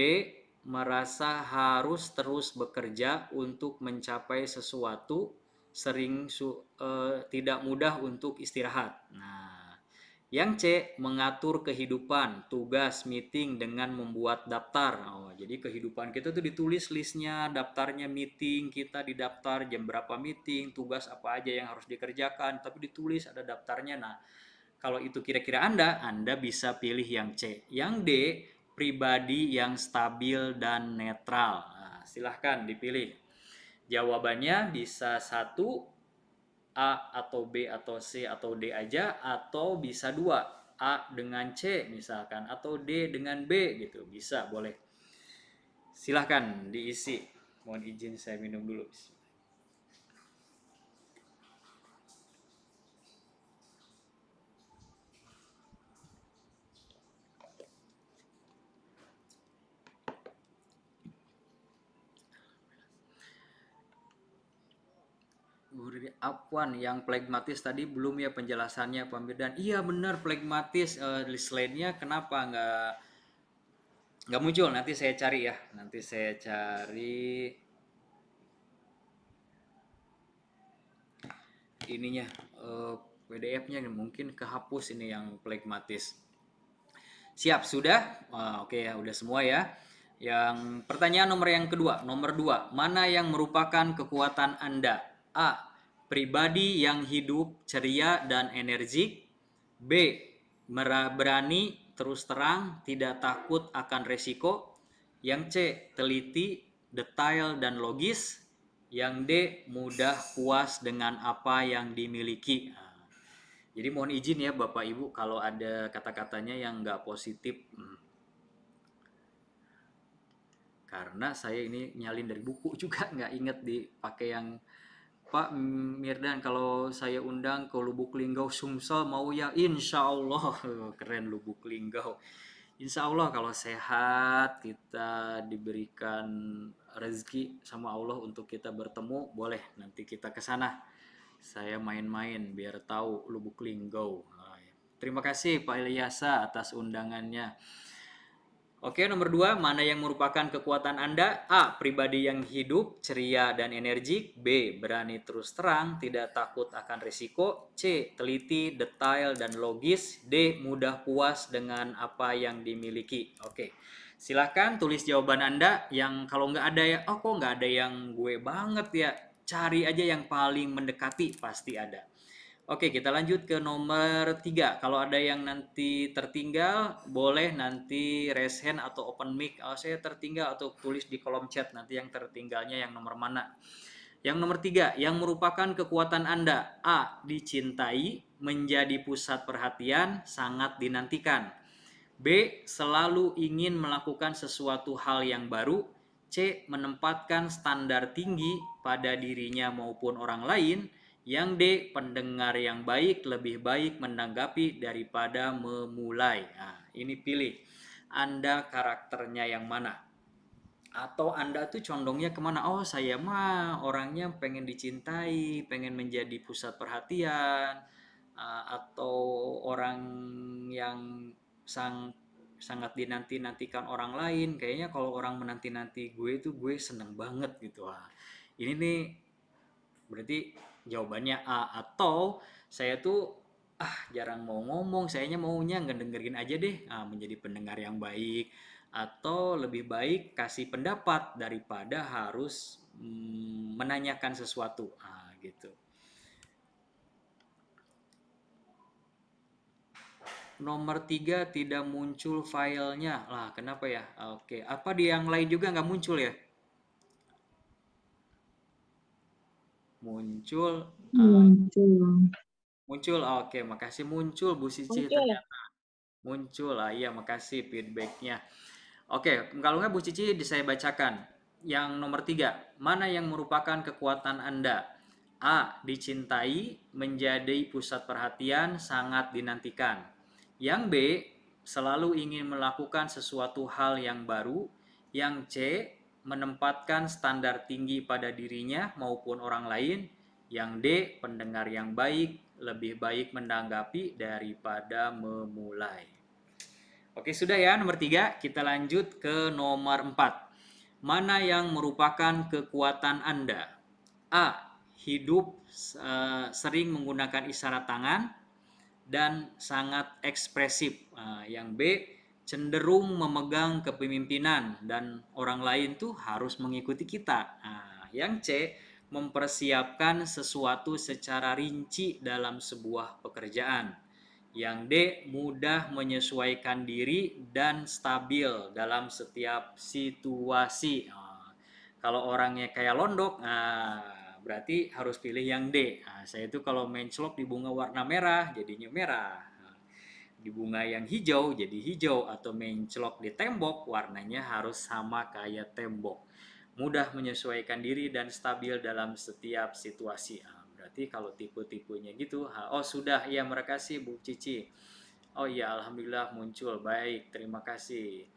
Merasa harus terus bekerja untuk mencapai sesuatu, sering tidak mudah untuk istirahat. Nah, yang C. Mengatur kehidupan, tugas, meeting dengan membuat daftar. Oh, jadi kehidupan kita tuh ditulis listnya, daftarnya meeting, kita di daftar jam berapa meeting, tugas apa aja yang harus dikerjakan, tapi ditulis ada daftarnya. Nah, kalau itu kira-kira Anda bisa pilih yang C. Yang D, pribadi yang stabil dan netral. Nah, silahkan dipilih. Jawabannya bisa 1, A atau B atau C atau D aja, atau bisa 2, A dengan C misalkan, atau D dengan B gitu. Bisa, boleh. Silahkan diisi. Mohon izin saya minum dulu. Apwan yang plekmatis tadi belum ya penjelasannya Pak Mirdan. Iya benar plekmatis, di slide-nya kenapa nggak muncul? Nanti saya cari ya. Nanti saya cari ininya, PDF-nya mungkin kehapus ini yang plekmatis. Siap sudah? Oke ya, udah semua ya. Yang pertanyaan yang kedua, nomor 2, mana yang merupakan kekuatan Anda? A. Pribadi yang hidup, ceria dan energik. B. Berani, terus terang, tidak takut akan resiko. Yang C. Teliti, detail dan logis. Yang D. Mudah puas dengan apa yang dimiliki. Jadi mohon izin ya Bapak Ibu kalau ada kata-katanya yang nggak positif. Karena saya ini nyalin dari buku juga, nggak inget dipakai yang Pak Mirdan kalau saya undang ke Lubuk Linggau Sumsel mau ya, insya Allah. Keren Lubuk Linggau. Insya Allah kalau sehat kita diberikan rezeki sama Allah untuk kita bertemu, boleh nanti kita ke sana. Saya main-main biar tahu Lubuk Linggau. Terima kasih Pak Ilyasa atas undangannya. Oke, nomor 2, mana yang merupakan kekuatan Anda? A. Pribadi yang hidup, ceria dan energik. B. Berani terus terang, tidak takut akan risiko. C. Teliti, detail dan logis. D. Mudah puas dengan apa yang dimiliki. Oke, silahkan tulis jawaban Anda. Yang kalau nggak ada ya, oh kok nggak ada yang gue banget ya, cari aja yang paling mendekati, pasti ada. Oke, kita lanjut ke nomor 3. Kalau ada yang nanti tertinggal, boleh nanti raise hand atau open mic. Saya tertinggal, atau tulis di kolom chat nanti yang tertinggalnya yang nomor mana. Yang nomor 3, yang merupakan kekuatan Anda. A. Dicintai, menjadi pusat perhatian, sangat dinantikan. B. Selalu ingin melakukan sesuatu hal yang baru. C. Menempatkan standar tinggi pada dirinya maupun orang lain. Yang D. Pendengar yang baik, lebih baik menanggapi daripada memulai. Nah, ini pilih. Anda karakternya yang mana? Atau Anda tuh condongnya kemana? Oh, saya mah orangnya pengen dicintai, pengen menjadi pusat perhatian, atau orang yang sangat dinanti-nantikan orang lain. Kayaknya kalau orang menanti-nanti gue itu gue seneng banget gitu. Ini nih berarti jawabannya A. Atau saya tuh jarang mau ngomong, sayanya maunya ngedengerin aja deh, menjadi pendengar yang baik, atau lebih baik kasih pendapat daripada harus menanyakan sesuatu, gitu. Nomor 3 tidak muncul filenya lah, kenapa ya? Oke, apa di yang lain juga nggak muncul ya? Muncul. Muncul. Muncul, oke, makasih muncul Bu Cici Muncul. ternyata. Muncul lah, iya makasih feedbacknya. Oke, kalau nggak Bu Cici saya bacakan. Yang nomor 3, mana yang merupakan kekuatan Anda? A. Dicintai, menjadi pusat perhatian, sangat dinantikan. Yang B. Selalu ingin melakukan sesuatu hal yang baru. Yang C. Menempatkan standar tinggi pada dirinya maupun orang lain. Yang D. Pendengar yang baik, lebih baik menanggapi daripada memulai. Oke, sudah ya nomor 3. Kita lanjut ke nomor 4. Mana yang merupakan kekuatan Anda? A. Hidup sering menggunakan isyarat tangan dan sangat ekspresif. Yang B. Cenderung memegang kepemimpinan dan orang lain tuh harus mengikuti kita. Yang C. Mempersiapkan sesuatu secara rinci dalam sebuah pekerjaan. Yang D. Mudah menyesuaikan diri dan stabil dalam setiap situasi. Kalau orangnya kayak londok, berarti harus pilih yang D. Saya itu kalau menclok di bunga warna merah, jadinya merah. Di bunga yang hijau, jadi hijau. Atau menclok di tembok, warnanya harus sama kayak tembok. Mudah menyesuaikan diri dan stabil dalam setiap situasi. Berarti kalau tipe-tipenya gitu, oh sudah, ya makasih Bu Cici. Oh iya, alhamdulillah muncul. Baik, terima kasih.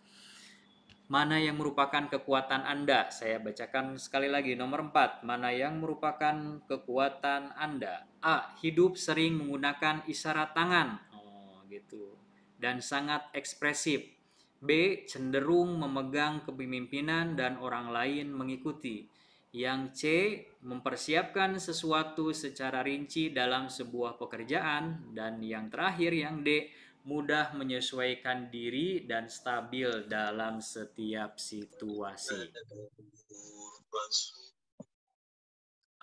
Mana yang merupakan kekuatan Anda? Saya bacakan sekali lagi. Nomor 4, mana yang merupakan kekuatan Anda? A. Hidup sering menggunakan isyarat tangan. Oh, gitu. Dan sangat ekspresif. B. Cenderung memegang kepemimpinan dan orang lain mengikuti. Yang C. Mempersiapkan sesuatu secara rinci dalam sebuah pekerjaan. Dan yang terakhir yang D. Mudah menyesuaikan diri dan stabil dalam setiap situasi.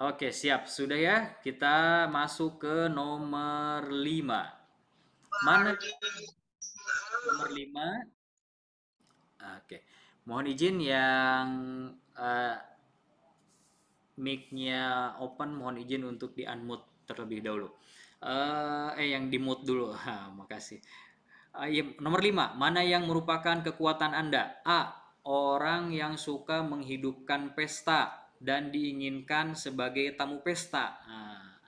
Oke, siap. Sudah ya? Kita masuk ke nomor 5. Mana nomor 5? Oke. Mohon izin yang uh, mic-nya open, mohon izin untuk di-unmute terlebih dahulu. Yang di-mute dulu. Makasih. Nomor 5, mana yang merupakan kekuatan Anda? A. Orang yang suka menghidupkan pesta dan diinginkan sebagai tamu pesta.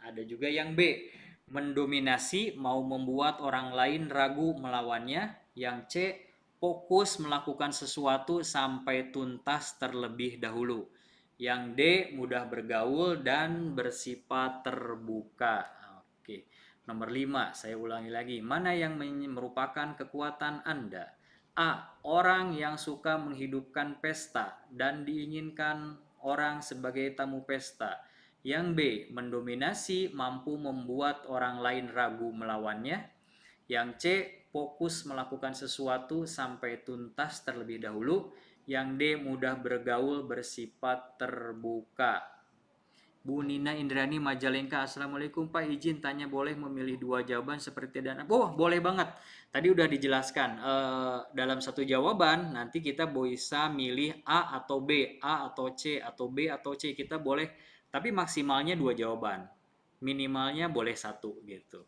Ada juga yang B. Mendominasi, mau membuat orang lain ragu melawannya. Yang C. Fokus melakukan sesuatu sampai tuntas terlebih dahulu. Yang D. Mudah bergaul dan bersifat terbuka. Oke. Nomor 5, saya ulangi lagi. Mana yang merupakan kekuatan Anda? A. Orang yang suka menghidupkan pesta dan diinginkan orang sebagai tamu pesta. Yang B. Mendominasi, mampu membuat orang lain ragu melawannya. Yang C. Fokus melakukan sesuatu sampai tuntas terlebih dahulu. Yang D. Mudah bergaul, bersifat terbuka. Bu Nina Indrani Majalengka, Assalamualaikum Pak, izin tanya boleh memilih 2 jawaban seperti dan boleh banget. Tadi udah dijelaskan dalam satu jawaban nanti kita bisa milih A atau B, A atau C atau B atau C, kita boleh, tapi maksimalnya 2 jawaban, minimalnya boleh 1 gitu.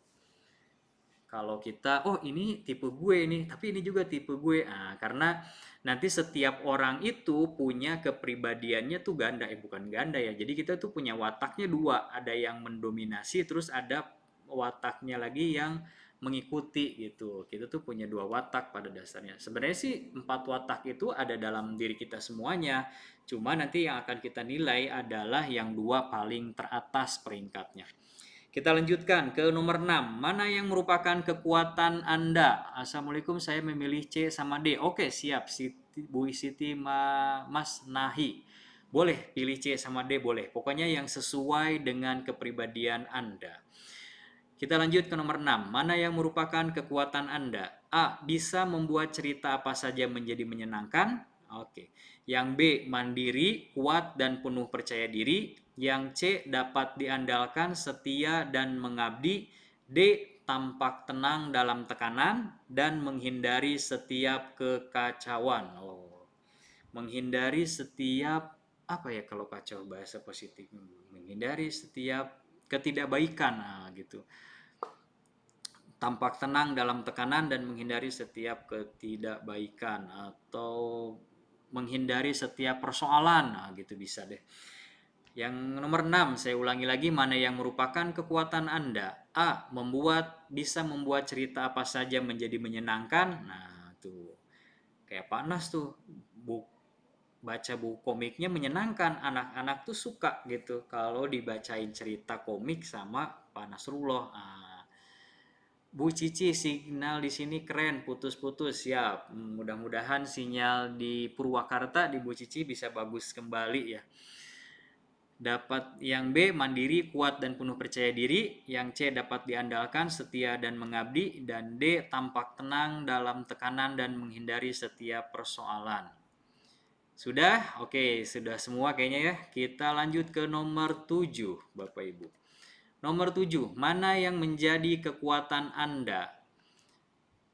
Kalau kita, ini tipe gue nih, tapi ini juga tipe gue. Karena nanti setiap orang itu punya kepribadiannya tuh ganda, bukan ganda ya. Jadi kita tuh punya wataknya 2, ada yang mendominasi, terus ada wataknya lagi yang mengikuti gitu. Kita tuh punya 2 watak pada dasarnya. Sebenarnya sih 4 watak itu ada dalam diri kita semuanya. Cuma nanti yang akan kita nilai adalah yang 2 paling teratas peringkatnya. Kita lanjutkan ke nomor 6. Mana yang merupakan kekuatan Anda? Assalamualaikum, saya memilih C sama D. Oke, siap. Bu Siti Mas Nahi. Boleh pilih C sama D, boleh. Pokoknya yang sesuai dengan kepribadian Anda. Kita lanjut ke nomor 6. Mana yang merupakan kekuatan Anda? A. Bisa membuat cerita apa saja menjadi menyenangkan. Oke. Yang B. Mandiri, kuat, dan penuh percaya diri. Yang C. Dapat diandalkan, setia, dan mengabdi. D. Tampak tenang dalam tekanan dan menghindari setiap kekacauan. Menghindari setiap, apa ya kalau kacau bahasa positif? Menghindari setiap ketidakbaikan, gitu. tampak tenang dalam tekanan dan menghindari setiap ketidakbaikan atau menghindari setiap persoalan. Nah, gitu bisa deh. Yang nomor 6, saya ulangi lagi, mana yang merupakan kekuatan Anda? A. Bisa membuat cerita apa saja menjadi menyenangkan. Nah, tuh. Kayak panas tuh. Baca buku komiknya menyenangkan. Anak-anak tuh suka gitu kalau dibacain cerita komik sama Pak Nasrullah. Nah, Bu Cici, sinyal di sini keren, putus-putus. Siap. Mudah-mudahan sinyal di Purwakarta di Bu Cici bisa bagus kembali ya. Dapat yang B, mandiri, kuat dan penuh percaya diri. Yang C, dapat diandalkan, setia dan mengabdi. Dan D, tampak tenang dalam tekanan dan menghindari setiap persoalan. Sudah? Oke, sudah semua kayaknya ya. Kita lanjut ke nomor 7, Bapak Ibu. Nomor 7, mana yang menjadi kekuatan Anda?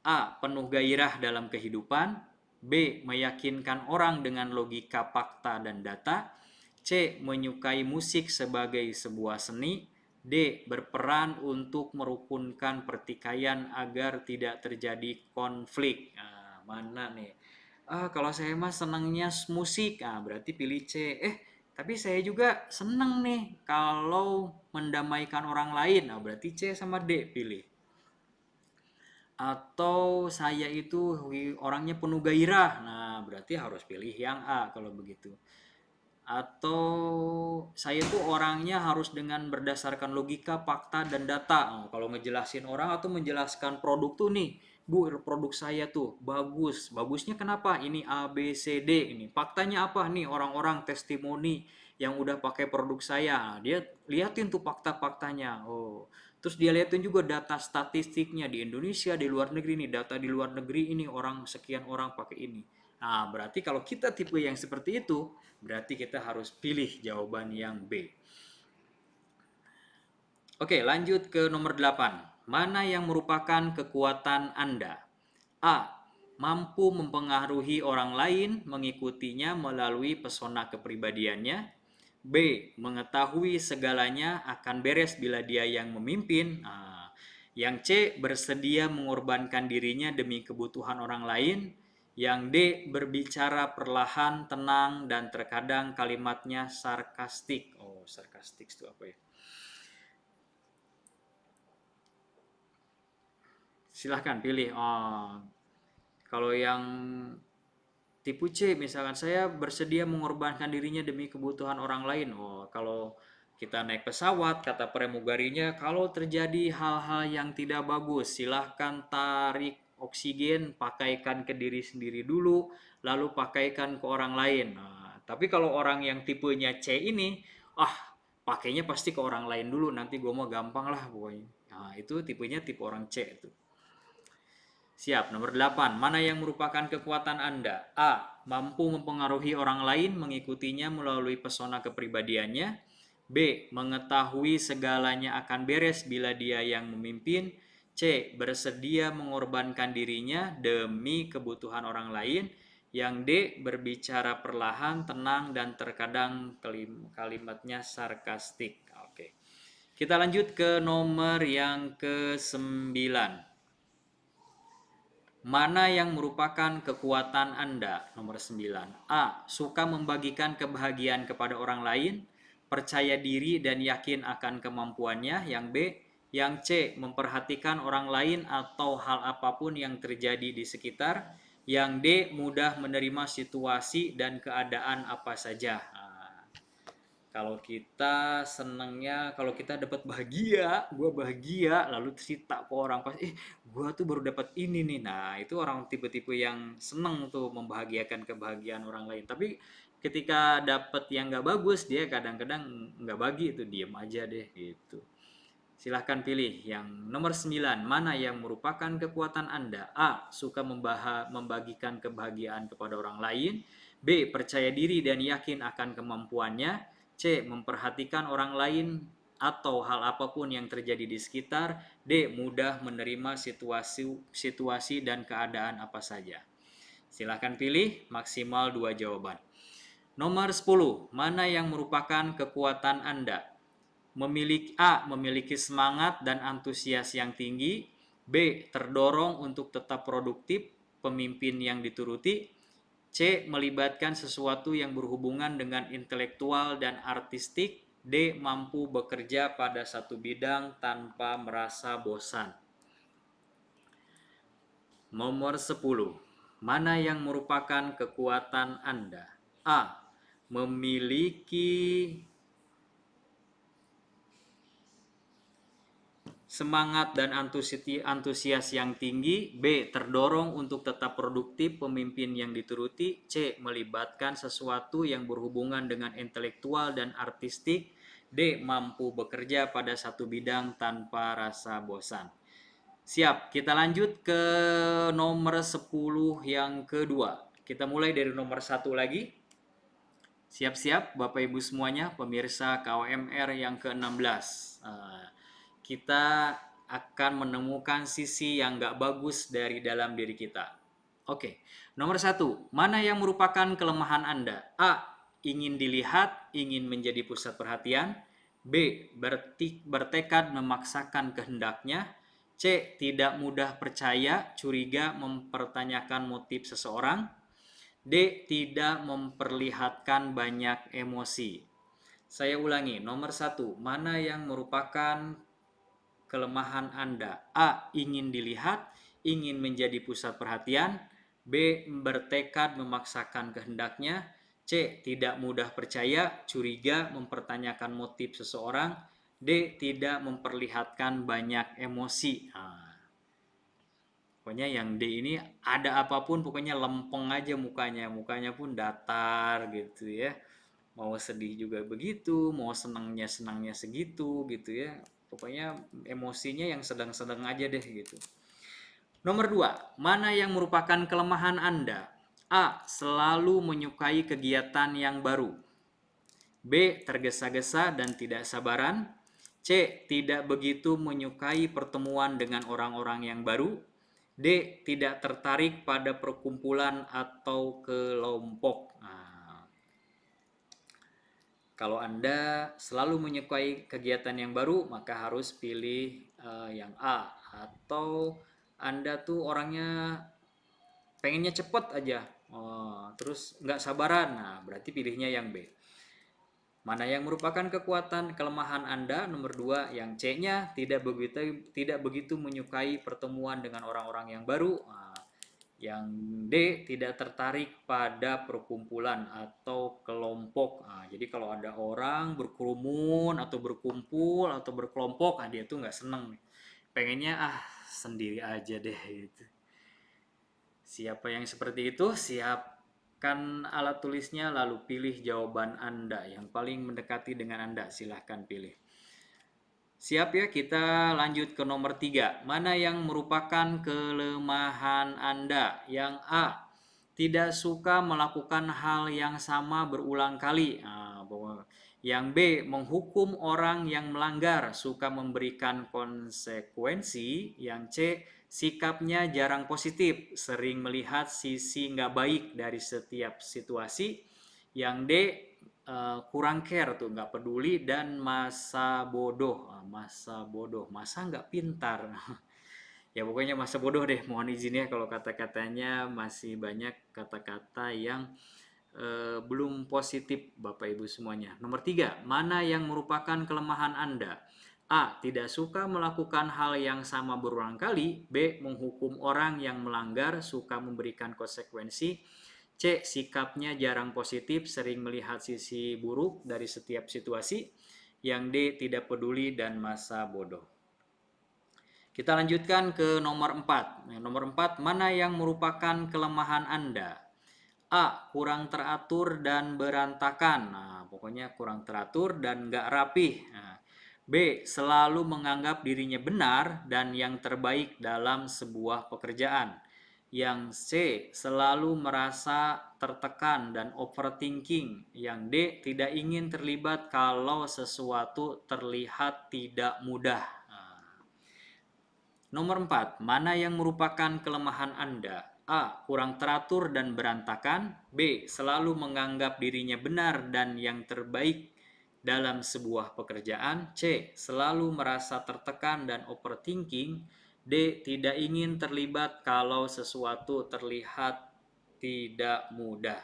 A. Penuh gairah dalam kehidupan. B. Meyakinkan orang dengan logika fakta dan data. C. Menyukai musik sebagai sebuah seni. D. Berperan untuk merukunkan pertikaian agar tidak terjadi konflik. Nah, mana nih? Kalau saya mah senangnya musik. Berarti pilih C. Tapi saya juga senang nih kalau mendamaikan orang lain. Berarti C sama D pilih. Atau saya itu orangnya penuh gairah. Nah, berarti harus pilih yang A kalau begitu. Atau saya tuh orangnya harus dengan berdasarkan logika, fakta, dan data. Nah, kalau ngejelasin orang atau menjelaskan produk tuh nih, Bu, produk saya tuh bagus. Bagusnya kenapa? Ini A, B, C, D. Ini faktanya apa nih? Orang-orang testimoni yang udah pakai produk saya. Nah, dia liatin tuh fakta-faktanya. Oh, terus dia liatin juga data statistiknya di Indonesia, di luar negeri nih. Data di luar negeri ini orang sekian orang pakai ini. Nah, berarti kalau kita tipe yang seperti itu, berarti kita harus pilih jawaban yang B. Oke, lanjut ke nomor 8. Mana yang merupakan kekuatan Anda? A. Mampu mempengaruhi orang lain mengikutinya melalui pesona kepribadiannya. B. Mengetahui segalanya akan beres bila dia yang memimpin. Yang C. Bersedia mengorbankan dirinya demi kebutuhan orang lain. Yang D. Berbicara perlahan, tenang, dan terkadang kalimatnya sarkastik. Oh, sarkastik itu apa ya? Silahkan pilih. Kalau yang tipe C, misalkan saya bersedia mengorbankan dirinya demi kebutuhan orang lain. Kalau kita naik pesawat, kata pramugarinya, kalau terjadi hal-hal yang tidak bagus, silahkan tarik oksigen, pakaikan ke diri sendiri dulu, lalu pakaikan ke orang lain. Tapi kalau orang yang tipenya C ini, pakainya pasti ke orang lain dulu, nanti gue mau gampang lah pokoknya. Nah, itu tipenya tipe orang C itu. Siap, nomor 8. Mana yang merupakan kekuatan Anda? A. Mampu mempengaruhi orang lain mengikutinya melalui pesona kepribadiannya. B. Mengetahui segalanya akan beres bila dia yang memimpin. C. Bersedia mengorbankan dirinya demi kebutuhan orang lain. Yang D. Berbicara perlahan, tenang, dan terkadang kalimatnya sarkastik. Oke. Kita lanjut ke nomor yang ke-9. Mana yang merupakan kekuatan Anda? Nomor 9. A. Suka membagikan kebahagiaan kepada orang lain, percaya diri dan yakin akan kemampuannya. Yang B. Yang C. Memperhatikan orang lain atau hal apapun yang terjadi di sekitar. Yang D. Mudah menerima situasi dan keadaan apa saja. Kalau kita senangnya, kalau kita dapat bahagia, gue bahagia, lalu cerita ke orang pas, gue tuh baru dapat ini nih. Nah, itu orang tipe-tipe yang seneng tuh membahagiakan kebahagiaan orang lain. Tapi ketika dapat yang nggak bagus, dia kadang-kadang nggak bagi, itu diem aja deh gitu. Silahkan pilih yang nomor 9. Mana yang merupakan kekuatan Anda? A. Suka membagikan kebahagiaan kepada orang lain. B. Percaya diri dan yakin akan kemampuannya. C. Memperhatikan orang lain atau hal apapun yang terjadi di sekitar. D. Mudah menerima situasi dan keadaan apa saja. Silahkan pilih, maksimal 2 jawaban. Nomor 10. Mana yang merupakan kekuatan Anda? Memiliki semangat dan antusias yang tinggi. B. Terdorong untuk tetap produktif, pemimpin yang dituruti. C. Melibatkan sesuatu yang berhubungan dengan intelektual dan artistik. D. Mampu bekerja pada satu bidang tanpa merasa bosan. Nomor 10. Mana yang merupakan kekuatan Anda? A. Memiliki semangat dan antusias yang tinggi. B. Terdorong untuk tetap produktif, pemimpin yang dituruti. C. Melibatkan sesuatu yang berhubungan dengan intelektual dan artistik. D. Mampu bekerja pada satu bidang tanpa rasa bosan. Siap, kita lanjut ke nomor 10 yang kedua. Kita mulai dari nomor 1 lagi. Siap-siap Bapak Ibu semuanya, pemirsa KOMR yang ke-16. Kita akan menemukan sisi yang gak bagus dari dalam diri kita. Oke, nomor 1. Mana yang merupakan kelemahan Anda? A. Ingin dilihat, ingin menjadi pusat perhatian. B. Bertekad memaksakan kehendaknya. C. Tidak mudah percaya, curiga, mempertanyakan motif seseorang. D. Tidak memperlihatkan banyak emosi. Saya ulangi, nomor 1. Mana yang merupakan kelemahan Anda? A. Ingin dilihat, ingin menjadi pusat perhatian. B. Bertekad memaksakan kehendaknya. C. Tidak mudah percaya, curiga, mempertanyakan motif seseorang. D. Tidak memperlihatkan banyak emosi. Pokoknya yang D ini ada apapun pokoknya lempeng aja mukanya. Mukanya pun datar gitu ya. Mau sedih juga begitu, mau senangnya segitu gitu ya. Pokoknya emosinya yang sedang-sedang aja deh gitu. Nomor 2, mana yang merupakan kelemahan Anda? A. Selalu menyukai kegiatan yang baru. B. Tergesa-gesa dan tidak sabaran. C. Tidak begitu menyukai pertemuan dengan orang-orang yang baru. D. Tidak tertarik pada perkumpulan atau kelompok. Kalau Anda selalu menyukai kegiatan yang baru, maka harus pilih yang A. Atau Anda tuh orangnya pengennya cepet aja, terus nggak sabaran, nah berarti pilihnya yang B. Mana yang merupakan kekuatan kelemahan Anda? Nomor 2, yang C-nya tidak begitu menyukai pertemuan dengan orang-orang yang baru. Yang D, tidak tertarik pada perkumpulan atau kelompok. Jadi kalau ada orang berkerumun atau berkumpul atau berkelompok, dia tuh nggak seneng. Pengennya sendiri aja deh gitu. Siapa yang seperti itu? Siapkan alat tulisnya lalu pilih jawaban Anda yang paling mendekati dengan Anda. Silahkan pilih. Siap ya, kita lanjut ke nomor 3. Mana yang merupakan kelemahan Anda? Yang A. Tidak suka melakukan hal yang sama berulang kali. Yang B. Menghukum orang yang melanggar, suka memberikan konsekuensi. Yang C. Sikapnya jarang positif, sering melihat sisi nggak baik dari setiap situasi. Yang D. Kurang care tuh, nggak peduli dan masa bodoh. Masa nggak pintar. Ya pokoknya masa bodoh deh, mohon izin ya kalau kata-katanya masih banyak kata-kata yang belum positif Bapak Ibu semuanya. Nomor 3, mana yang merupakan kelemahan Anda? A. Tidak suka melakukan hal yang sama berulang kali. B. Menghukum orang yang melanggar, suka memberikan konsekuensi. C. Sikapnya jarang positif, sering melihat sisi buruk dari setiap situasi. Yang D. Tidak peduli dan masa bodoh. Kita lanjutkan ke nomor 4. Nomor 4, mana yang merupakan kelemahan Anda? A. Kurang teratur dan berantakan. Pokoknya kurang teratur dan gak rapih. B. Selalu menganggap dirinya benar dan yang terbaik dalam sebuah pekerjaan. Yang C. Selalu merasa tertekan dan overthinking. Yang D. Tidak ingin terlibat kalau sesuatu terlihat tidak mudah. Nomor 4, mana yang merupakan kelemahan Anda? A. Kurang teratur dan berantakan. B. Selalu menganggap dirinya benar dan yang terbaik dalam sebuah pekerjaan. C. Selalu merasa tertekan dan overthinking. D. Tidak ingin terlibat kalau sesuatu terlihat tidak mudah.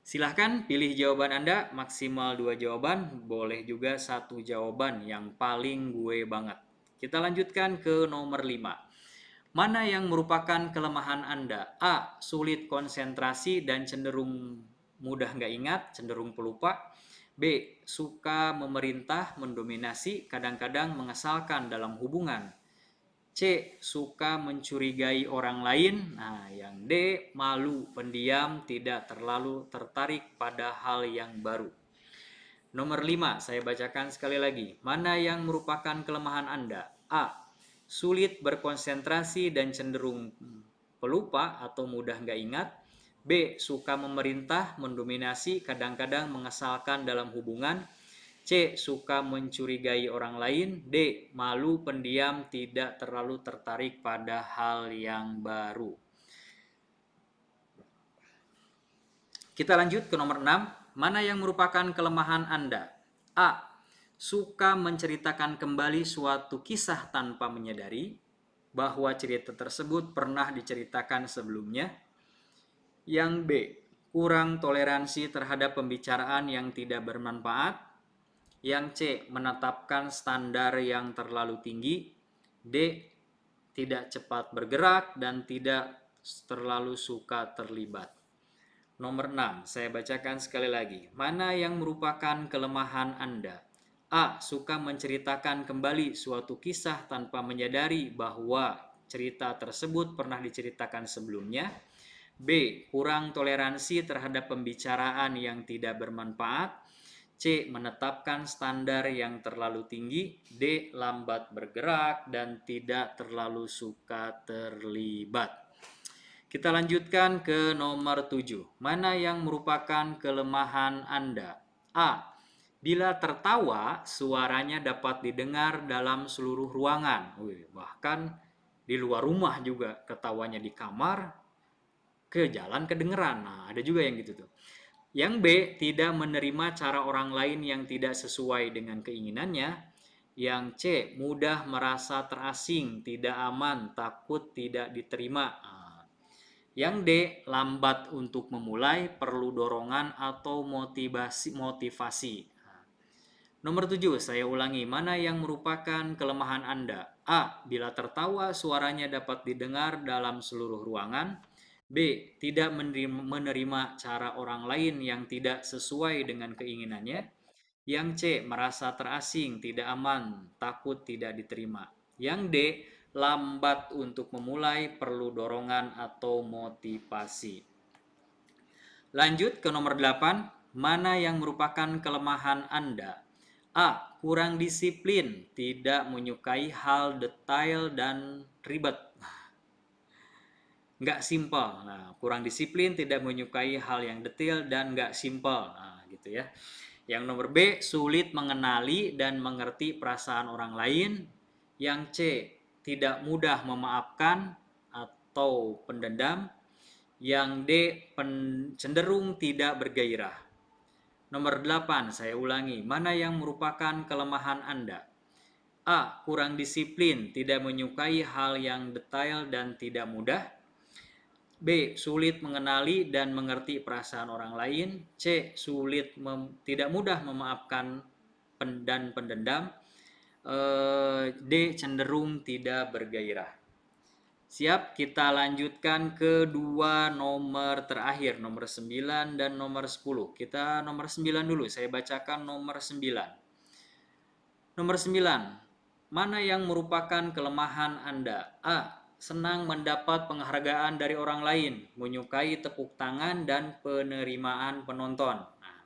Silahkan pilih jawaban Anda, maksimal 2 jawaban, boleh juga 1 jawaban yang paling gue banget. Kita lanjutkan ke nomor 5. Mana yang merupakan kelemahan Anda? A. Sulit konsentrasi dan cenderung mudah nggak ingat, cenderung pelupa. B. Suka memerintah, mendominasi, kadang-kadang mengesalkan dalam hubungan. C. Suka mencurigai orang lain. Nah, yang D. Malu, pendiam, tidak terlalu tertarik pada hal yang baru. Nomor 5, saya bacakan sekali lagi. Mana yang merupakan kelemahan Anda? A. Sulit berkonsentrasi dan cenderung pelupa atau mudah nggak ingat. B. Suka memerintah, mendominasi, kadang-kadang mengesalkan dalam hubungan. C. Suka mencurigai orang lain. D. Malu, pendiam, tidak terlalu tertarik pada hal yang baru. Kita lanjut ke nomor 6. Mana yang merupakan kelemahan Anda? A. Suka menceritakan kembali suatu kisah tanpa menyadari bahwa cerita tersebut pernah diceritakan sebelumnya. Yang B. Kurang toleransi terhadap pembicaraan yang tidak bermanfaat. Yang C. Menetapkan standar yang terlalu tinggi. D. Tidak cepat bergerak dan tidak terlalu suka terlibat. Nomor 6, saya bacakan sekali lagi. Mana yang merupakan kelemahan Anda? A. Suka menceritakan kembali suatu kisah tanpa menyadari bahwa cerita tersebut pernah diceritakan sebelumnya. B. Kurang toleransi terhadap pembicaraan yang tidak bermanfaat. C. Menetapkan standar yang terlalu tinggi. D. Lambat bergerak dan tidak terlalu suka terlibat. Kita lanjutkan ke nomor 7. Mana yang merupakan kelemahan Anda? A. Bila tertawa, suaranya dapat didengar dalam seluruh ruangan. Bahkan di luar rumah juga, ketawanya di kamar, ke jalan kedengeran. Nah, ada juga yang gitu tuh. Yang B. Tidak menerima cara orang lain yang tidak sesuai dengan keinginannya. Yang C. Mudah merasa terasing, tidak aman, takut tidak diterima. Yang D. Lambat untuk memulai, perlu dorongan atau motivasi. Nomor 7, saya ulangi. Mana yang merupakan kelemahan Anda? A. Bila tertawa, suaranya dapat didengar dalam seluruh ruangan. B. Tidak menerima cara orang lain yang tidak sesuai dengan keinginannya. Yang C. Merasa terasing, tidak aman, takut tidak diterima. Yang D. Lambat untuk memulai, perlu dorongan atau motivasi. Lanjut ke nomor 8. Mana yang merupakan kelemahan Anda? A. Kurang disiplin, tidak menyukai hal detail dan ribet. Nggak simpel. Nah, kurang disiplin, tidak menyukai hal yang detail dan nggak simpel. Nah, gitu ya. Yang nomor B. Sulit mengenali dan mengerti perasaan orang lain. Yang C. Tidak mudah memaafkan atau pendendam. Yang D. Cenderung tidak bergairah. Nomor 8, saya ulangi. Mana yang merupakan kelemahan Anda? A. Kurang disiplin, tidak menyukai hal yang detail dan tidak mudah. B. Sulit mengenali dan mengerti perasaan orang lain. C. Tidak mudah memaafkan dan pendendam. D. Cenderung tidak bergairah. Siap, kita lanjutkan ke dua nomor terakhir, nomor 9 dan nomor 10. Kita nomor 9 dulu, saya bacakan nomor 9. Nomor 9, mana yang merupakan kelemahan Anda? A. Senang mendapat penghargaan dari orang lain, menyukai tepuk tangan dan penerimaan penonton. Nah,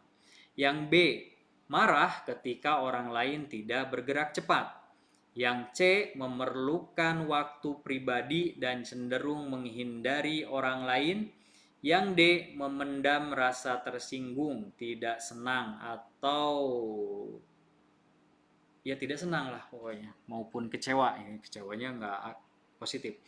yang B. Marah ketika orang lain tidak bergerak cepat. Yang C. Memerlukan waktu pribadi dan cenderung menghindari orang lain. Yang D. Memendam rasa tersinggung, tidak senang atau ya tidak senang lah pokoknya, maupun kecewa. Kecewanya nggak positif.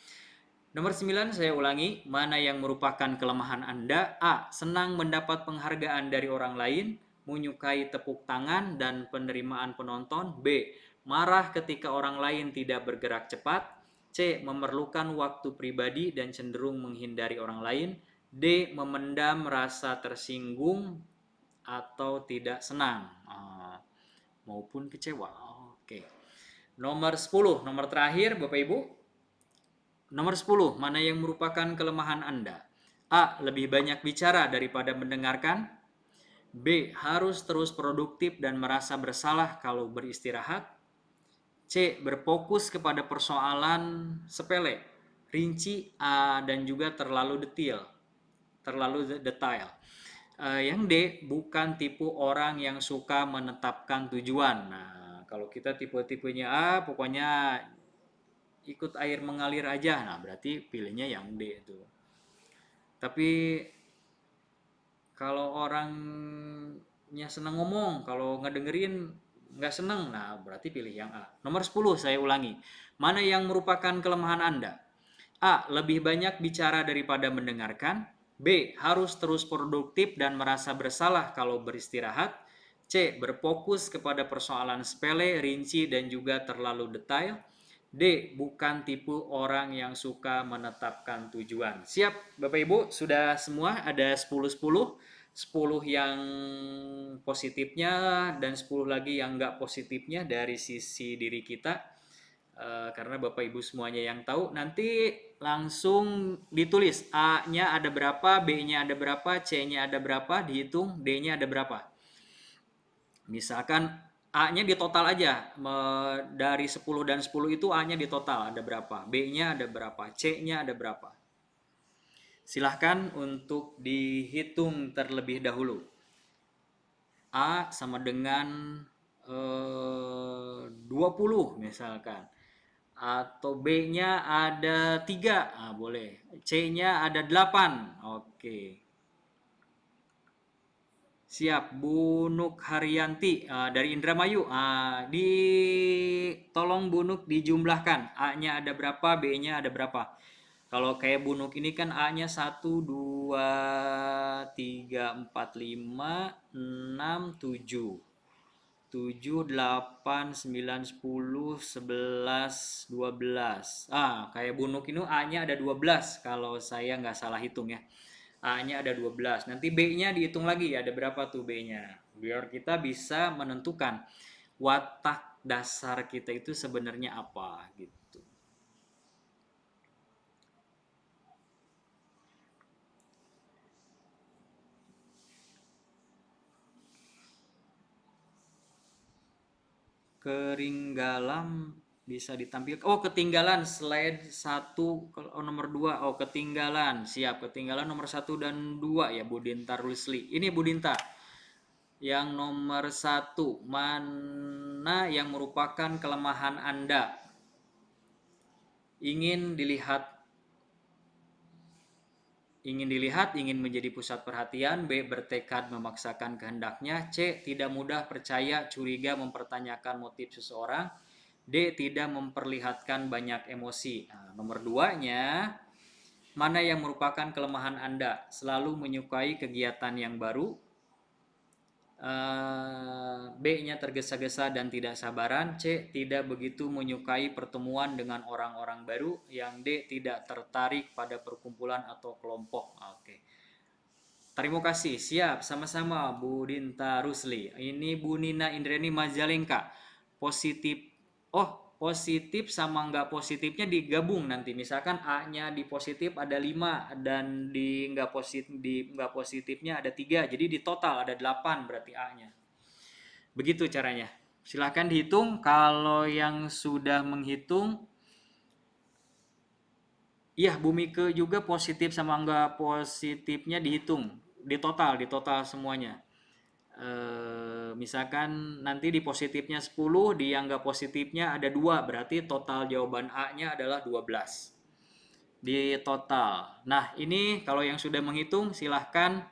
Nomor 9, saya ulangi. Mana yang merupakan kelemahan Anda? A. Senang mendapat penghargaan dari orang lain, menyukai tepuk tangan dan penerimaan penonton. B. Marah ketika orang lain tidak bergerak cepat. C. C. Memerlukan waktu pribadi dan cenderung menghindari orang lain. D. Memendam rasa tersinggung atau tidak senang maupun kecewa. Oke. Nomor 10, nomor terakhir Bapak Ibu. Nomor 10, mana yang merupakan kelemahan Anda? A. Lebih banyak bicara daripada mendengarkan. B. Harus terus produktif dan merasa bersalah kalau beristirahat. C. Berfokus kepada persoalan sepele, rinci, dan juga terlalu detail. Yang D. Bukan tipe orang yang suka menetapkan tujuan. Nah, kalau kita tipe-tipenya A, pokoknya ikut air mengalir aja. Nah, berarti pilihnya yang D itu. Tapi kalau orangnya senang ngomong, kalau ngedengerin nggak senang, nah berarti pilih yang A. Nomor 10 saya ulangi. Mana yang merupakan kelemahan Anda? A. Lebih banyak bicara daripada mendengarkan. B. Harus terus produktif dan merasa bersalah kalau beristirahat. C. Berfokus kepada persoalan sepele, rinci, dan juga terlalu detail. D. Bukan tipe orang yang suka menetapkan tujuan. Siap Bapak Ibu? Sudah semua? Ada 10-10. 10 yang positifnya dan 10 lagi yang nggak positifnya dari sisi diri kita. Karena Bapak Ibu semuanya yang tahu, nanti langsung ditulis A-nya ada berapa, B-nya ada berapa, C-nya ada berapa, dihitung, D-nya ada berapa. Misalkan A-nya di total aja, dari 10 dan 10 itu A-nya di total ada berapa, B-nya ada berapa, C-nya ada berapa. Silahkan untuk dihitung terlebih dahulu. A sama dengan 20 misalkan. Atau B-nya ada 3, boleh. C-nya ada 8, oke. Siap, Bu Nuk Haryanti dari Indramayu. Tolong Bu Nuk dijumlahkan. A-nya ada berapa, B-nya ada berapa. Kalau kayak Bu Nuk ini kan A-nya 1, 2, 3, 4, 5, 6, 7. 7, 8, 9, 10, 11, 12. Kayak Bu Nuk ini A-nya ada 12 kalau saya nggak salah hitung ya. A-nya ada 12. Nanti B-nya dihitung lagi, ada berapa tuh B-nya. Biar kita bisa menentukan watak dasar kita itu sebenarnya apa gitu. Ketinggalan bisa ditampilkan. Ketinggalan slide 1 nomor 2. Ketinggalan. Siap, ketinggalan nomor 1 dan 2 ya Bu Dinta Rusli. Ini Bu Dinta. Yang nomor 1, mana yang merupakan kelemahan Anda? Ingin dilihat, ingin menjadi pusat perhatian. B. Bertekad memaksakan kehendaknya. C. Tidak mudah percaya, curiga, mempertanyakan motif seseorang. D. Tidak memperlihatkan banyak emosi. Nomor 2-nya, mana yang merupakan kelemahan Anda? Selalu menyukai kegiatan yang baru. B-nya tergesa-gesa dan tidak sabaran. C. Tidak begitu menyukai pertemuan dengan orang-orang baru. Yang D. Tidak tertarik pada perkumpulan atau kelompok. Oke. Terima kasih. Siap, sama-sama Bu Dinta Rusli. Ini Bu Nina Indrani Majalengka. Positif sama nggak positifnya digabung nanti. Misalkan A-nya di positif ada 5 dan di nggak positifnya ada 3. Jadi di total ada 8 berarti A-nya. Begitu caranya. Silahkan dihitung. Kalau yang sudah menghitung, iya Bu Mike juga positif sama nggak positifnya dihitung. Di total semuanya. Misalkan nanti di positifnya 10, di yang nggak positifnya ada 2, berarti total jawaban A-nya adalah 12 di total. Nah ini kalau yang sudah menghitung silahkan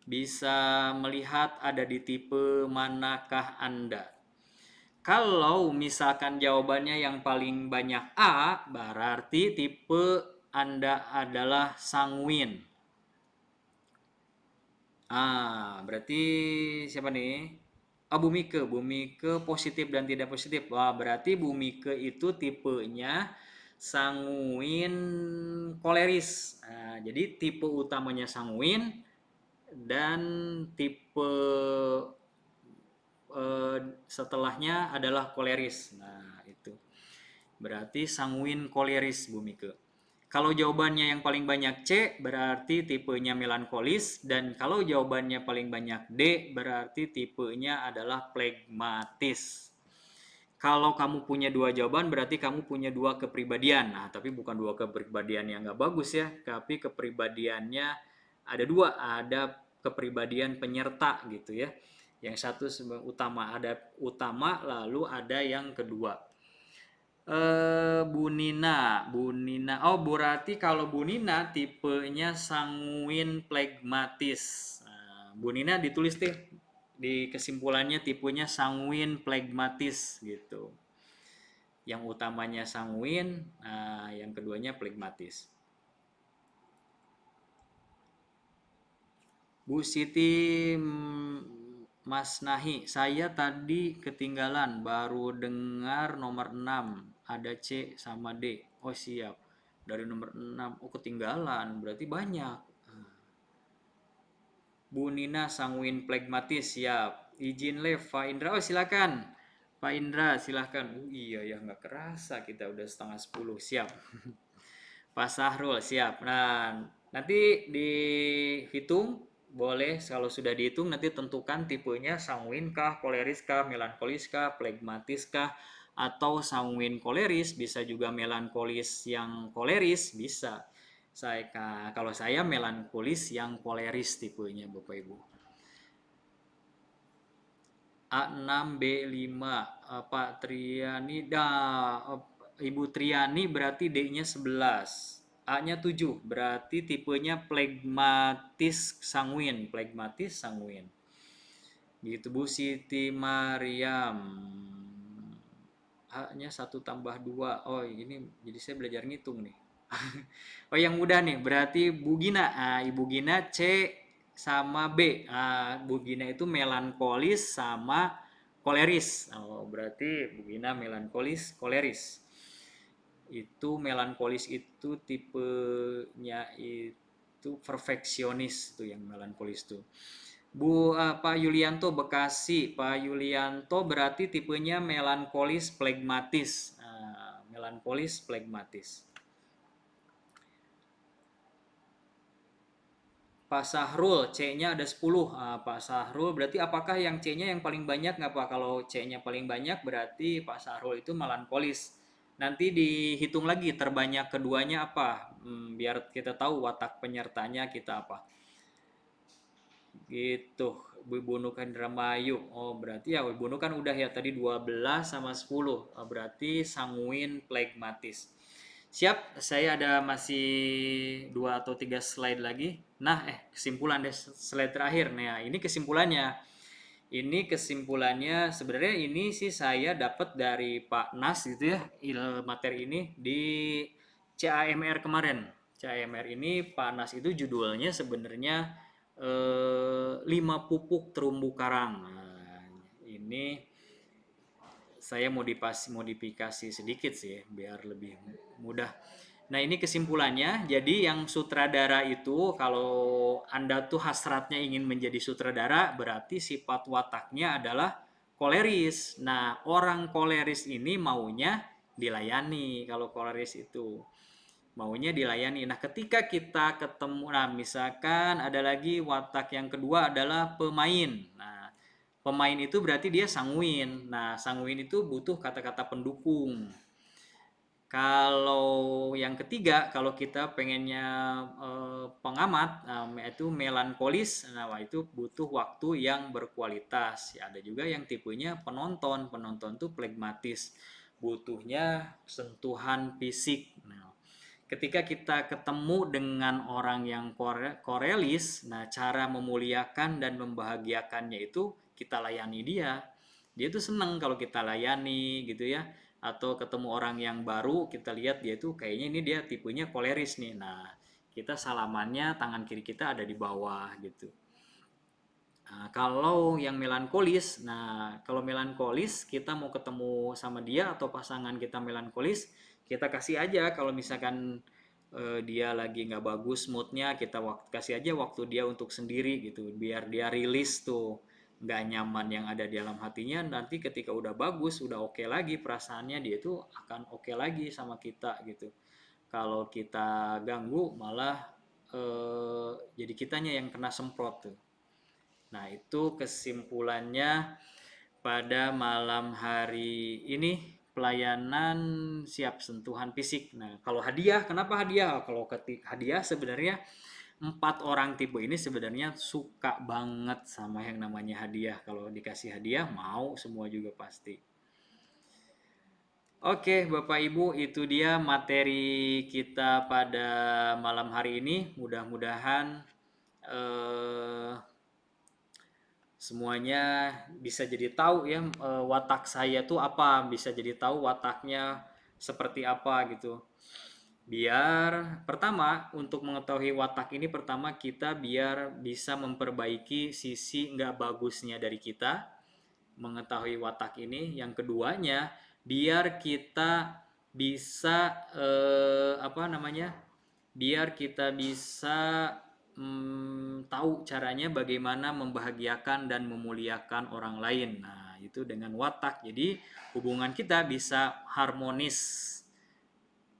bisa melihat ada di tipe manakah Anda. Kalau misalkan jawabannya yang paling banyak A, berarti tipe Anda adalah sanguin. Berarti siapa nih? Bu Mike positif dan tidak positif. Berarti Bu Mike itu tipenya sanguin koleris. Nah, jadi tipe utamanya sanguin dan tipe setelahnya adalah koleris. Nah, itu. Berarti sanguin koleris, Bu Mika. Kalau jawabannya yang paling banyak C, berarti tipenya melankolis. Dan kalau jawabannya paling banyak D, berarti tipenya adalah flegmatis. Kalau kamu punya dua jawaban, berarti kamu punya dua kepribadian. Nah, tapi bukan dua kepribadian yang nggak bagus ya. Tapi kepribadiannya ada dua. Ada kepribadian penyerta gitu ya. Yang satu utama, ada utama, lalu ada yang kedua. Bu Nina. Oh, berarti kalau Bu Nina tipenya sanguin flegmatis. Nah, Bu Nina ditulis deh di kesimpulannya tipenya sanguin flegmatis gitu. Yang utamanya sanguin, yang keduanya flegmatis. Bu Siti Mas Nahi, saya tadi ketinggalan, baru dengar nomor 6, ada C sama D. Oh siap, dari nomor 6, oh ketinggalan, berarti banyak. Bu Nina sanguin flegmatis, siap. Izin live, Pak Indra, oh silakan. Pak Indra, silakan. Iya ya, nggak kerasa kita udah 9:30, siap. Pak Sahrul, siap. Nah, nanti dihitung. Boleh kalau sudah dihitung nanti tentukan tipenya sanguin kah, koleris kah, melankolis kah, flegmatis kah, atau sanguin koleris, bisa juga melankolis yang koleris, bisa. Kalau saya melankolis yang koleris tipenya Bapak Ibu. A6B5 Pak Triani Ibu Triani berarti D-nya 11. A-nya 7, berarti tipenya flegmatis sanguin. Gitu Bu Siti Mariam. A-nya 1 tambah 2. Oh, ini jadi saya belajar ngitung nih. Oh, yang mudah nih, berarti Bu Gina. Ibu Gina C sama B. Bu Gina itu melankolis sama koleris. Oh, berarti Bu Gina melankolis, koleris. Itu melankolis itu tipenya itu perfeksionis tuh yang melankolis tuh. Pak Yulianto Bekasi. Pak Yulianto berarti tipenya melankolis flegmatis. Melankolis flegmatis. Pak Sahrul, C-nya ada 10. Pak Sahrul, berarti apakah yang C-nya yang paling banyak nggak Pak? Kalau C-nya paling banyak berarti Pak Sahrul itu melankolis. Nanti dihitung lagi terbanyak keduanya apa, biar kita tahu watak penyertanya kita apa. Gitu, Ibu Nukan Indramayu. Oh, berarti ya Ibu Nukan udah ya tadi 12 sama 10. Berarti sanguin flegmatis. Siap, saya ada masih 2 atau 3 slide lagi. Nah, kesimpulan deh slide terakhir. Nah, ini kesimpulannya. Ini kesimpulannya sebenarnya ini sih saya dapat dari Pak Nas gitu ya, materi ini di CAMR kemarin. CAMR ini Pak Nas itu judulnya sebenarnya 5 pupuk terumbu karang. Nah, ini saya modifikasi sedikit sih biar lebih mudah. Nah, ini kesimpulannya. Jadi yang sutradara itu kalau Anda tuh hasratnya ingin menjadi sutradara, berarti sifat wataknya adalah koleris. Nah, orang koleris ini maunya dilayani. Kalau koleris itu maunya dilayani. Nah, ketika kita ketemu, nah misalkan ada lagi watak yang kedua adalah pemain. Nah, pemain itu berarti dia sanguin. Nah, sanguin itu butuh kata-kata pendukung. Kalau yang ketiga, kalau kita pengennya pengamat, itu melankolis, nah itu butuh waktu yang berkualitas. Ya, ada juga yang tipenya penonton tuh flegmatis, butuhnya sentuhan fisik. Nah, ketika kita ketemu dengan orang yang korelis, nah cara memuliakan dan membahagiakannya itu kita layani dia. Dia tuh seneng kalau kita layani gitu ya. Atau ketemu orang yang baru, kita lihat dia tuh kayaknya ini dia tipenya koleris nih. Nah, kita salamannya tangan kiri kita ada di bawah gitu. Nah, kalau yang melankolis, nah kalau melankolis kita mau ketemu sama dia atau pasangan kita melankolis, kita kasih aja kalau misalkan dia lagi nggak bagus moodnya, kita kasih aja waktu dia untuk sendiri gitu, biar dia rilis tuh nggak nyaman yang ada di dalam hatinya. Nanti ketika udah bagus, udah oke lagi perasaannya, dia tuh akan oke lagi sama kita gitu. Kalau kita ganggu malah jadi kitanya yang kena semprot tuh. Nah, itu kesimpulannya pada malam hari ini, pelayanan siap sentuhan fisik. Nah, kalau hadiah, kenapa hadiah? Kalau hadiah sebenarnya 4 orang tipe ini sebenarnya suka banget sama yang namanya hadiah. Kalau dikasih hadiah mau semua juga pasti. Oke, Bapak Ibu, itu dia materi kita pada malam hari ini. Mudah-mudahan semuanya bisa jadi tahu ya, watak saya tuh apa, bisa jadi tahu wataknya seperti apa gitu. Biar pertama untuk mengetahui watak ini, pertama kita biar bisa memperbaiki sisi nggak bagusnya dari kita, mengetahui watak ini. Yang keduanya biar kita bisa biar kita bisa tahu caranya bagaimana membahagiakan dan memuliakan orang lain. Nah, itu dengan watak. Jadi hubungan kita bisa harmonis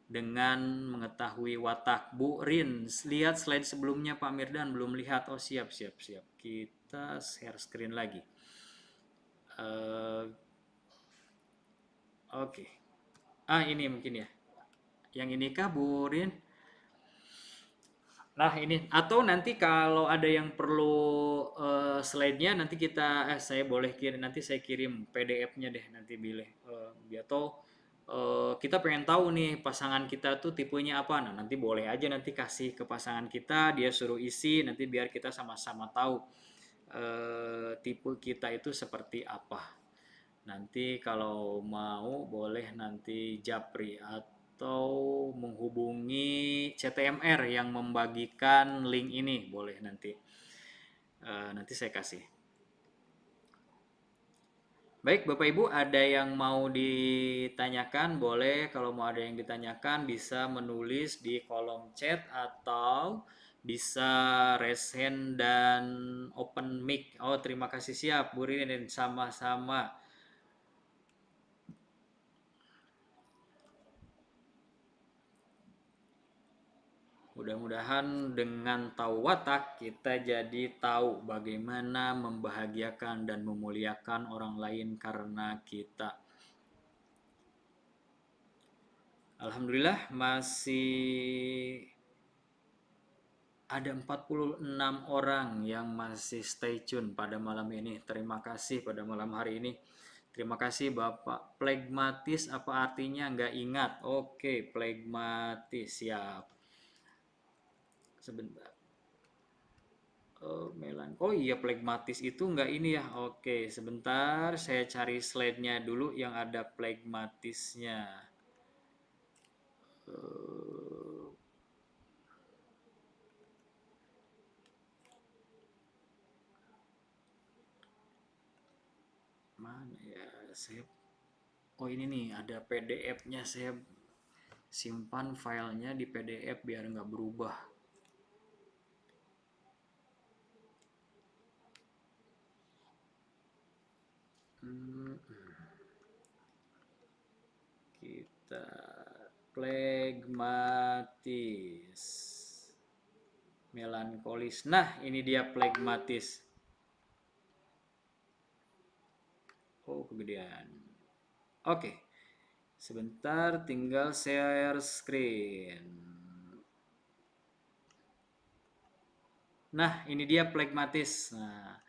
dengan mengetahui watak. Bu Rin, lihat slide sebelumnya Pak Mirdan, belum lihat. Oh, siap. Kita share screen lagi. Oke. Ini mungkin ya. Yang ini kah Bu Rin? Nah, ini atau nanti kalau ada yang perlu slide-nya nanti saya boleh kirim, nanti saya kirim PDF-nya deh nanti atau kita pengen tahu nih pasangan kita tuh tipenya apa. Nah, nanti boleh aja nanti kasih ke pasangan kita, dia suruh isi, nanti biar kita sama-sama tahu tipe kita itu seperti apa. Nanti kalau mau boleh nanti japri atau menghubungi CTMR yang membagikan link ini, boleh nanti saya kasih. Baik Bapak Ibu, ada yang mau ditanyakan, boleh. Kalau mau ada yang ditanyakan bisa menulis di kolom chat atau bisa raise hand dan open mic. Oh, terima kasih, siap Bu Rin, sama-sama. Mudah-mudahan dengan tahu watak kita jadi tahu bagaimana membahagiakan dan memuliakan orang lain karena kita. Alhamdulillah masih ada 46 orang yang masih stay tune pada malam ini. Terima kasih pada malam hari ini. Terima kasih Bapak. Flegmatis apa artinya? Nggak ingat. Oke, flegmatis, siap. Sebentar. Oh iya, flegmatis itu nggak ini ya. Oke, sebentar saya cari slide-nya dulu yang ada flegmatisnya. Mana ya? Oh ini nih ada PDF-nya, saya simpan filenya di PDF biar nggak berubah. Kita flegmatis, melankolis. Nah, ini dia flegmatis. Oh, kegedean. Oke. Sebentar, tinggal share screen. Nah, ini dia flegmatis. Nah,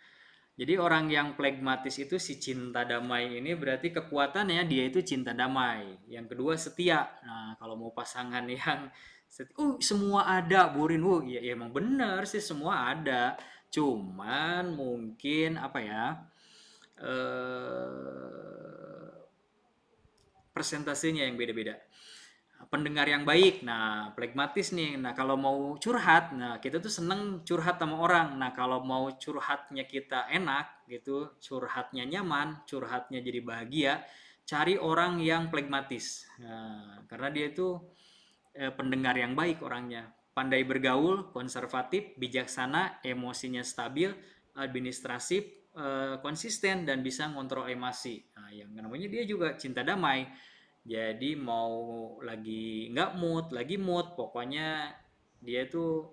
jadi orang yang flegmatis itu si cinta damai ini berarti kekuatannya dia itu cinta damai. Yang kedua setia. Nah, kalau mau pasangan yang setia, semua ada, Burin. Ya emang bener sih semua ada. Cuman mungkin apa ya? Persentasenya yang beda-beda. pendengar yang baik. Nah, flegmatis nih. Nah, kalau mau curhat, nah kita tuh seneng curhat sama orang. Nah, kalau mau curhatnya kita enak gitu, curhatnya nyaman, curhatnya jadi bahagia, cari orang yang flegmatis. Nah, karena dia itu pendengar yang baik orangnya. Pandai bergaul, konservatif, bijaksana, emosinya stabil, administratif, konsisten dan bisa ngontrol emosi. Nah, yang namanya dia juga cinta damai. Jadi mau lagi nggak mood, lagi mood, pokoknya dia itu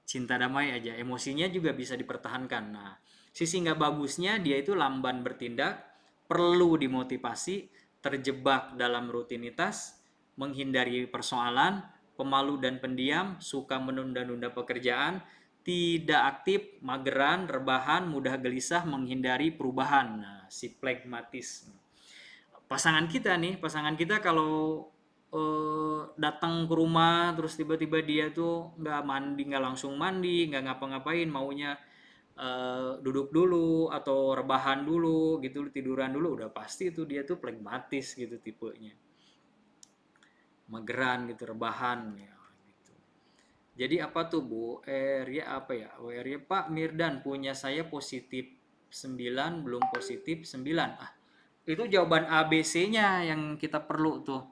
cinta damai aja. Emosinya juga bisa dipertahankan. Nah, sisi nggak bagusnya dia itu lamban bertindak, perlu dimotivasi, terjebak dalam rutinitas, menghindari persoalan, pemalu dan pendiam, suka menunda-nunda pekerjaan, tidak aktif, mageran, rebahan, mudah gelisah, menghindari perubahan. Nah, si flegmatis. Pasangan kita kalau datang ke rumah terus tiba-tiba dia tuh nggak mandi, nggak langsung mandi, nggak ngapa-ngapain, maunya duduk dulu atau rebahan dulu gitu, tiduran dulu, udah pasti itu dia tuh flegmatis gitu tipenya, mageran gitu, rebahan ya gitu. Jadi apa tuh Bu? Ria apa ya? Ria Pak Mirdan, punya saya positif 9, belum positif 9. Itu jawaban ABC-nya yang kita perlu tuh.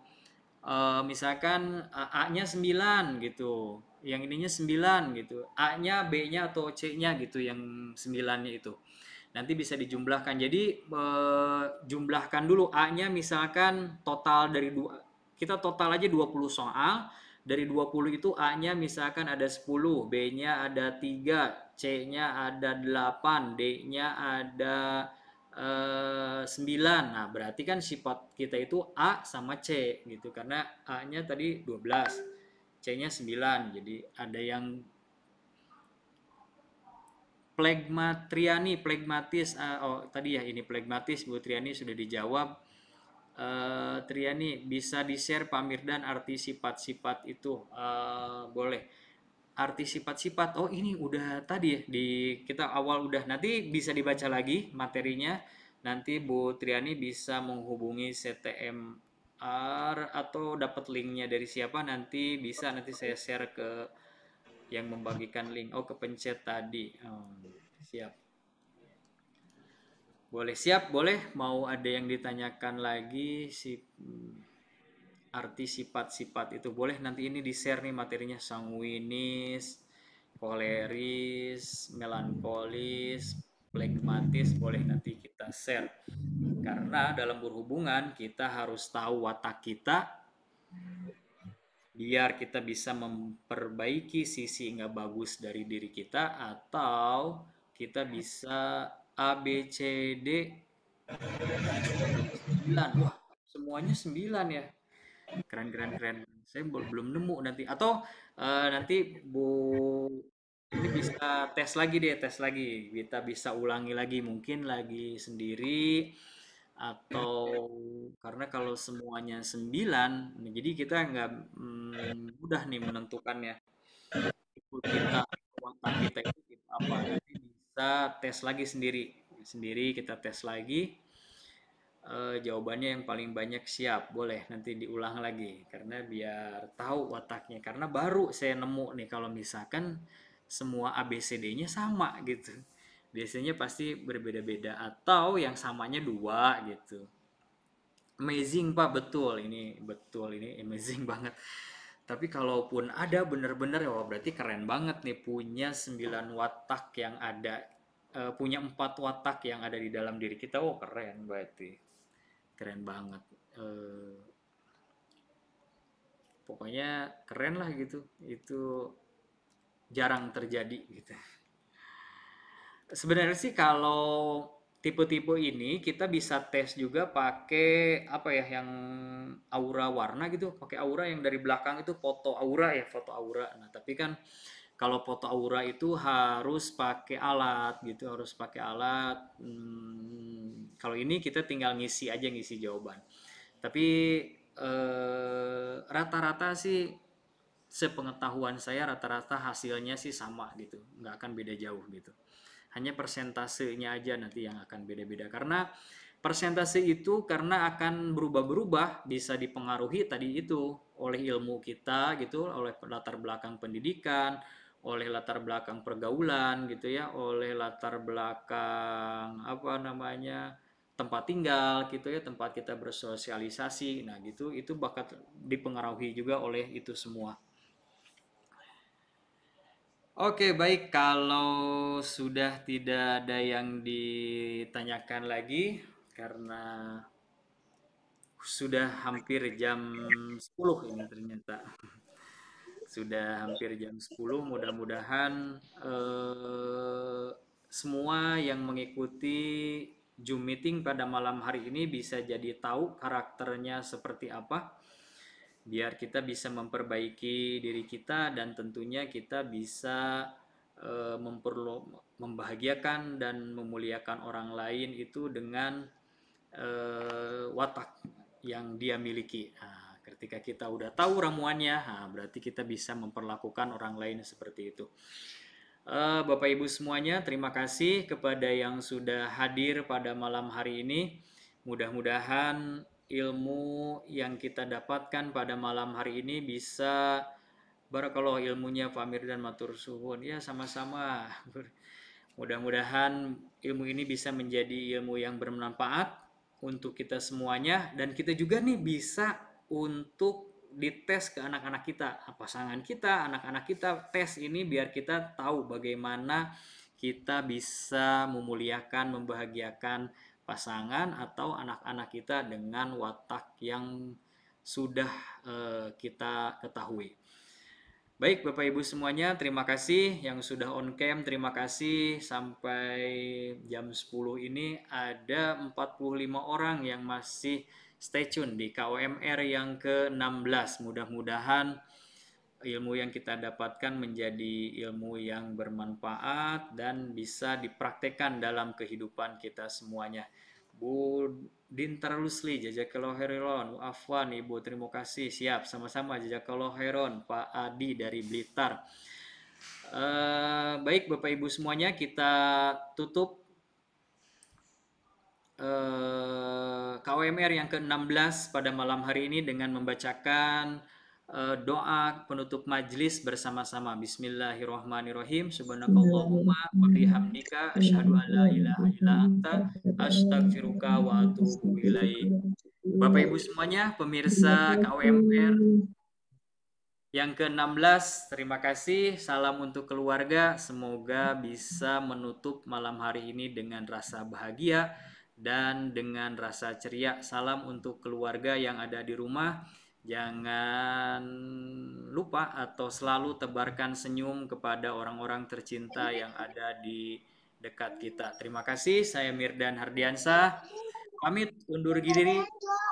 Misalkan A-nya 9 gitu. Yang ininya 9 gitu. A-nya, B-nya atau C-nya gitu yang 9-nya itu. Nanti bisa dijumlahkan. Jadi jumlahkan dulu A-nya, misalkan total dari kita total aja 20 soal. Dari 20 itu A-nya misalkan ada 10, B-nya ada 3, C-nya ada 8, D-nya ada 9. Nah, berarti kan sifat kita itu A sama C gitu. Karena A-nya tadi 12, C-nya 9. Jadi ada yang flegmatis. Oh, tadi ya ini flegmatis, Bu Triani sudah dijawab. Triani, bisa di-share Pak Mirdan arti sifat-sifat itu? Boleh. Arti sifat-sifat. Oh, ini udah tadi ya di kita awal udah. Nanti bisa dibaca lagi materinya. Nanti Bu Triani bisa menghubungi CTMR atau dapat linknya dari siapa, nanti bisa, nanti saya share ke yang membagikan link. Oh, kepencet tadi. Siap. Boleh, siap, boleh. Mau ada yang ditanyakan lagi arti sifat-sifat itu, boleh nanti ini di share nih materinya. Sanguinis, koleris, melankolis, flegmatis, boleh nanti kita share. Karena dalam berhubungan kita harus tahu watak kita biar kita bisa memperbaiki sisi nggak bagus dari diri kita, atau kita bisa A B C D 9. Wah, semuanya 9 ya. Keren keren keren. Saya belum nemu nanti, atau nanti Bu ini bisa tes lagi deh, tes lagi. Kita bisa ulangi lagi, mungkin lagi sendiri, atau karena kalau semuanya 9, jadi kita nggak mudah nih menentukannya. Tipe kita, watak kita itu tipe apa. Nanti bisa tes lagi sendiri. Sendiri kita tes lagi. Jawabannya yang paling banyak siap, boleh nanti diulang lagi karena biar tahu wataknya, karena baru saya nemu nih kalau misalkan semua ABCD-nya sama gitu, biasanya pasti berbeda-beda atau yang samanya dua gitu. Amazing Pak, betul ini amazing banget. Tapi kalaupun ada bener-bener ya, wah berarti keren banget nih, punya 9 watak yang ada, punya 4 watak yang ada di dalam diri kita. Oh keren berarti, keren banget. Pokoknya keren lah gitu, itu jarang terjadi gitu. Sebenarnya sih kalau tipe-tipe ini kita bisa tes juga pakai apa ya, yang aura warna gitu, pakai aura yang dari belakang itu, foto aura ya, foto aura. Nah tapi kan kalau foto aura itu harus pakai alat gitu, harus pakai alat. Kalau ini kita tinggal ngisi aja, ngisi jawaban. Tapi rata-rata sih, sepengetahuan saya rata-rata hasilnya sih sama gitu, nggak akan beda jauh gitu. Hanya persentasenya aja nanti yang akan beda-beda, karena Persentase itu karena akan berubah-berubah, bisa dipengaruhi tadi itu oleh ilmu kita gitu, oleh latar belakang pendidikan, oleh latar belakang pergaulan gitu ya, oleh latar belakang apa namanya tempat tinggal gitu ya, tempat kita bersosialisasi. Nah, gitu itu bakal dipengaruhi juga oleh itu semua. Oke, baik. Kalau sudah tidak ada yang ditanyakan lagi, karena sudah hampir jam 10 ini ternyata. Sudah hampir jam 10, mudah-mudahan semua yang mengikuti Zoom meeting pada malam hari ini bisa jadi tahu karakternya seperti apa, biar kita bisa memperbaiki diri kita dan tentunya kita bisa membahagiakan dan memuliakan orang lain itu dengan watak yang dia miliki. Nah, ketika kita udah tahu ramuannya, nah, berarti kita bisa memperlakukan orang lain seperti itu. Bapak Ibu semuanya, terima kasih kepada yang sudah hadir pada malam hari ini. Mudah-mudahan ilmu yang kita dapatkan pada malam hari ini bisa barakallahu ilmunya Pak Mir dan matur suwun. Ya, sama-sama. Mudah-mudahan ilmu ini bisa menjadi ilmu yang bermanfaat untuk kita semuanya, dan kita juga nih bisa untuk dites ke anak-anak kita, pasangan kita, anak-anak kita, tes ini biar kita tahu bagaimana kita bisa memuliakan, membahagiakan pasangan atau anak-anak kita dengan watak yang sudah kita ketahui. Baik Bapak Ibu semuanya, terima kasih yang sudah on cam, terima kasih sampai jam 10 ini ada 45 orang yang masih stay tune di KOMR yang ke-16. Mudah-mudahan ilmu yang kita dapatkan menjadi ilmu yang bermanfaat dan bisa dipraktekkan dalam kehidupan kita semuanya. Bu Dintar Lusli, jazakallahu khairan. Afwan Ibu, terima kasih. Siap, sama-sama jazakallahu khairan. Pak Adi dari Blitar. Baik Bapak Ibu semuanya, kita tutup KWMR yang ke-16 pada malam hari ini dengan membacakan doa penutup majlis bersama-sama. Bismillahirrahmanirrahim. Subhanakallahumma wa bihamdika asyhadu an la ilaha illa anta astaghfiruka wa atubu ilaik. Bapak Ibu semuanya, pemirsa KWMR yang ke-16, terima kasih. Salam untuk keluarga. Semoga bisa menutup malam hari ini dengan rasa bahagia dan dengan rasa ceria. Salam untuk keluarga yang ada di rumah. Jangan lupa atau selalu tebarkan senyum kepada orang-orang tercinta yang ada di dekat kita. Terima kasih. Saya Mirdan Hardiansah. Pamit undur diri.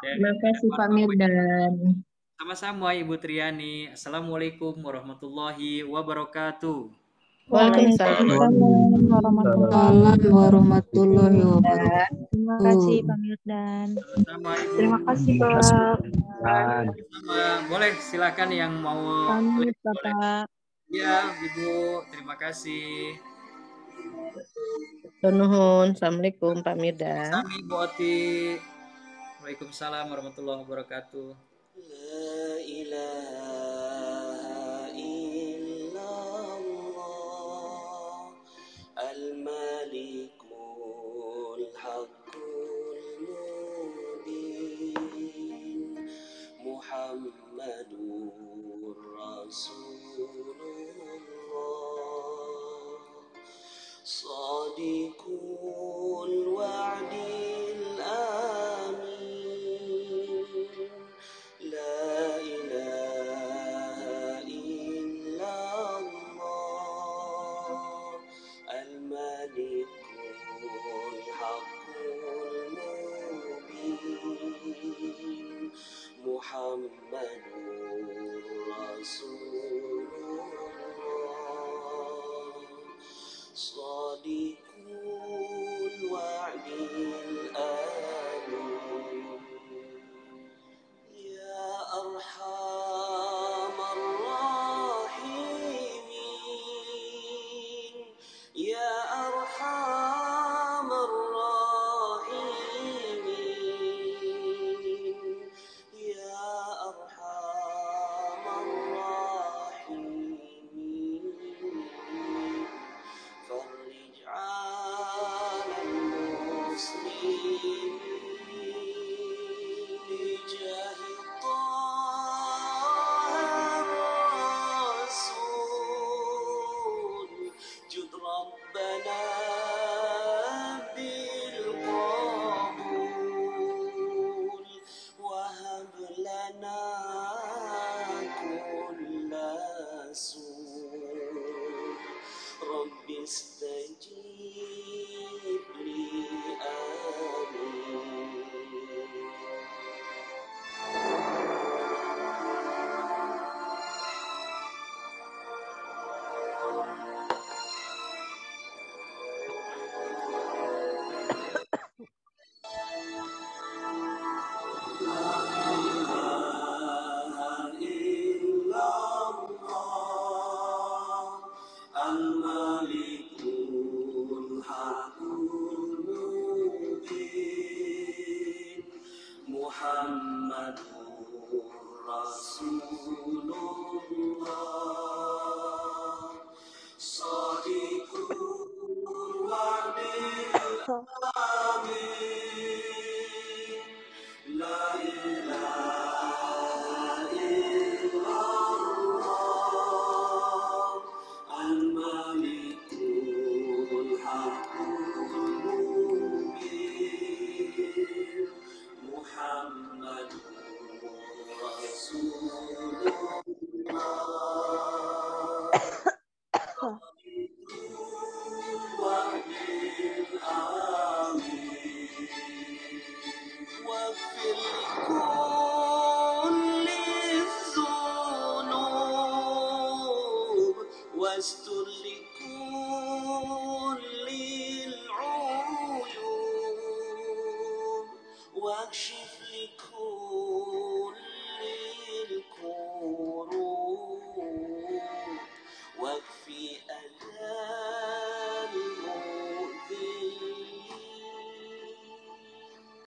Terima kasih Pak Mirdan. Sama-sama Ibu Triani. Assalamualaikum warahmatullahi wabarakatuh. Waalaikumsalam warahmatullahi wabarakatuh. Terima kasih Pak Mirdan. Sama-sama Ibu. Terima kasih Pak. Sama. Boleh silakan yang mau. Pamit Boleh. Bapak. Ya Ibu, terima kasih. Nuhun. Assalamualaikum Pak Mirdan. Sama Ibu Oti. Waalaikumsalam warahmatullahi wabarakatuh. La ilaha illallah al-malikul haqqul mubin Muhammadur Rasulullah Sadiqul wa'dil amin La ilaha illallah Al-Malikul Haqqul Mubin Muhammadur Rasulullah Sadiqul مستقيم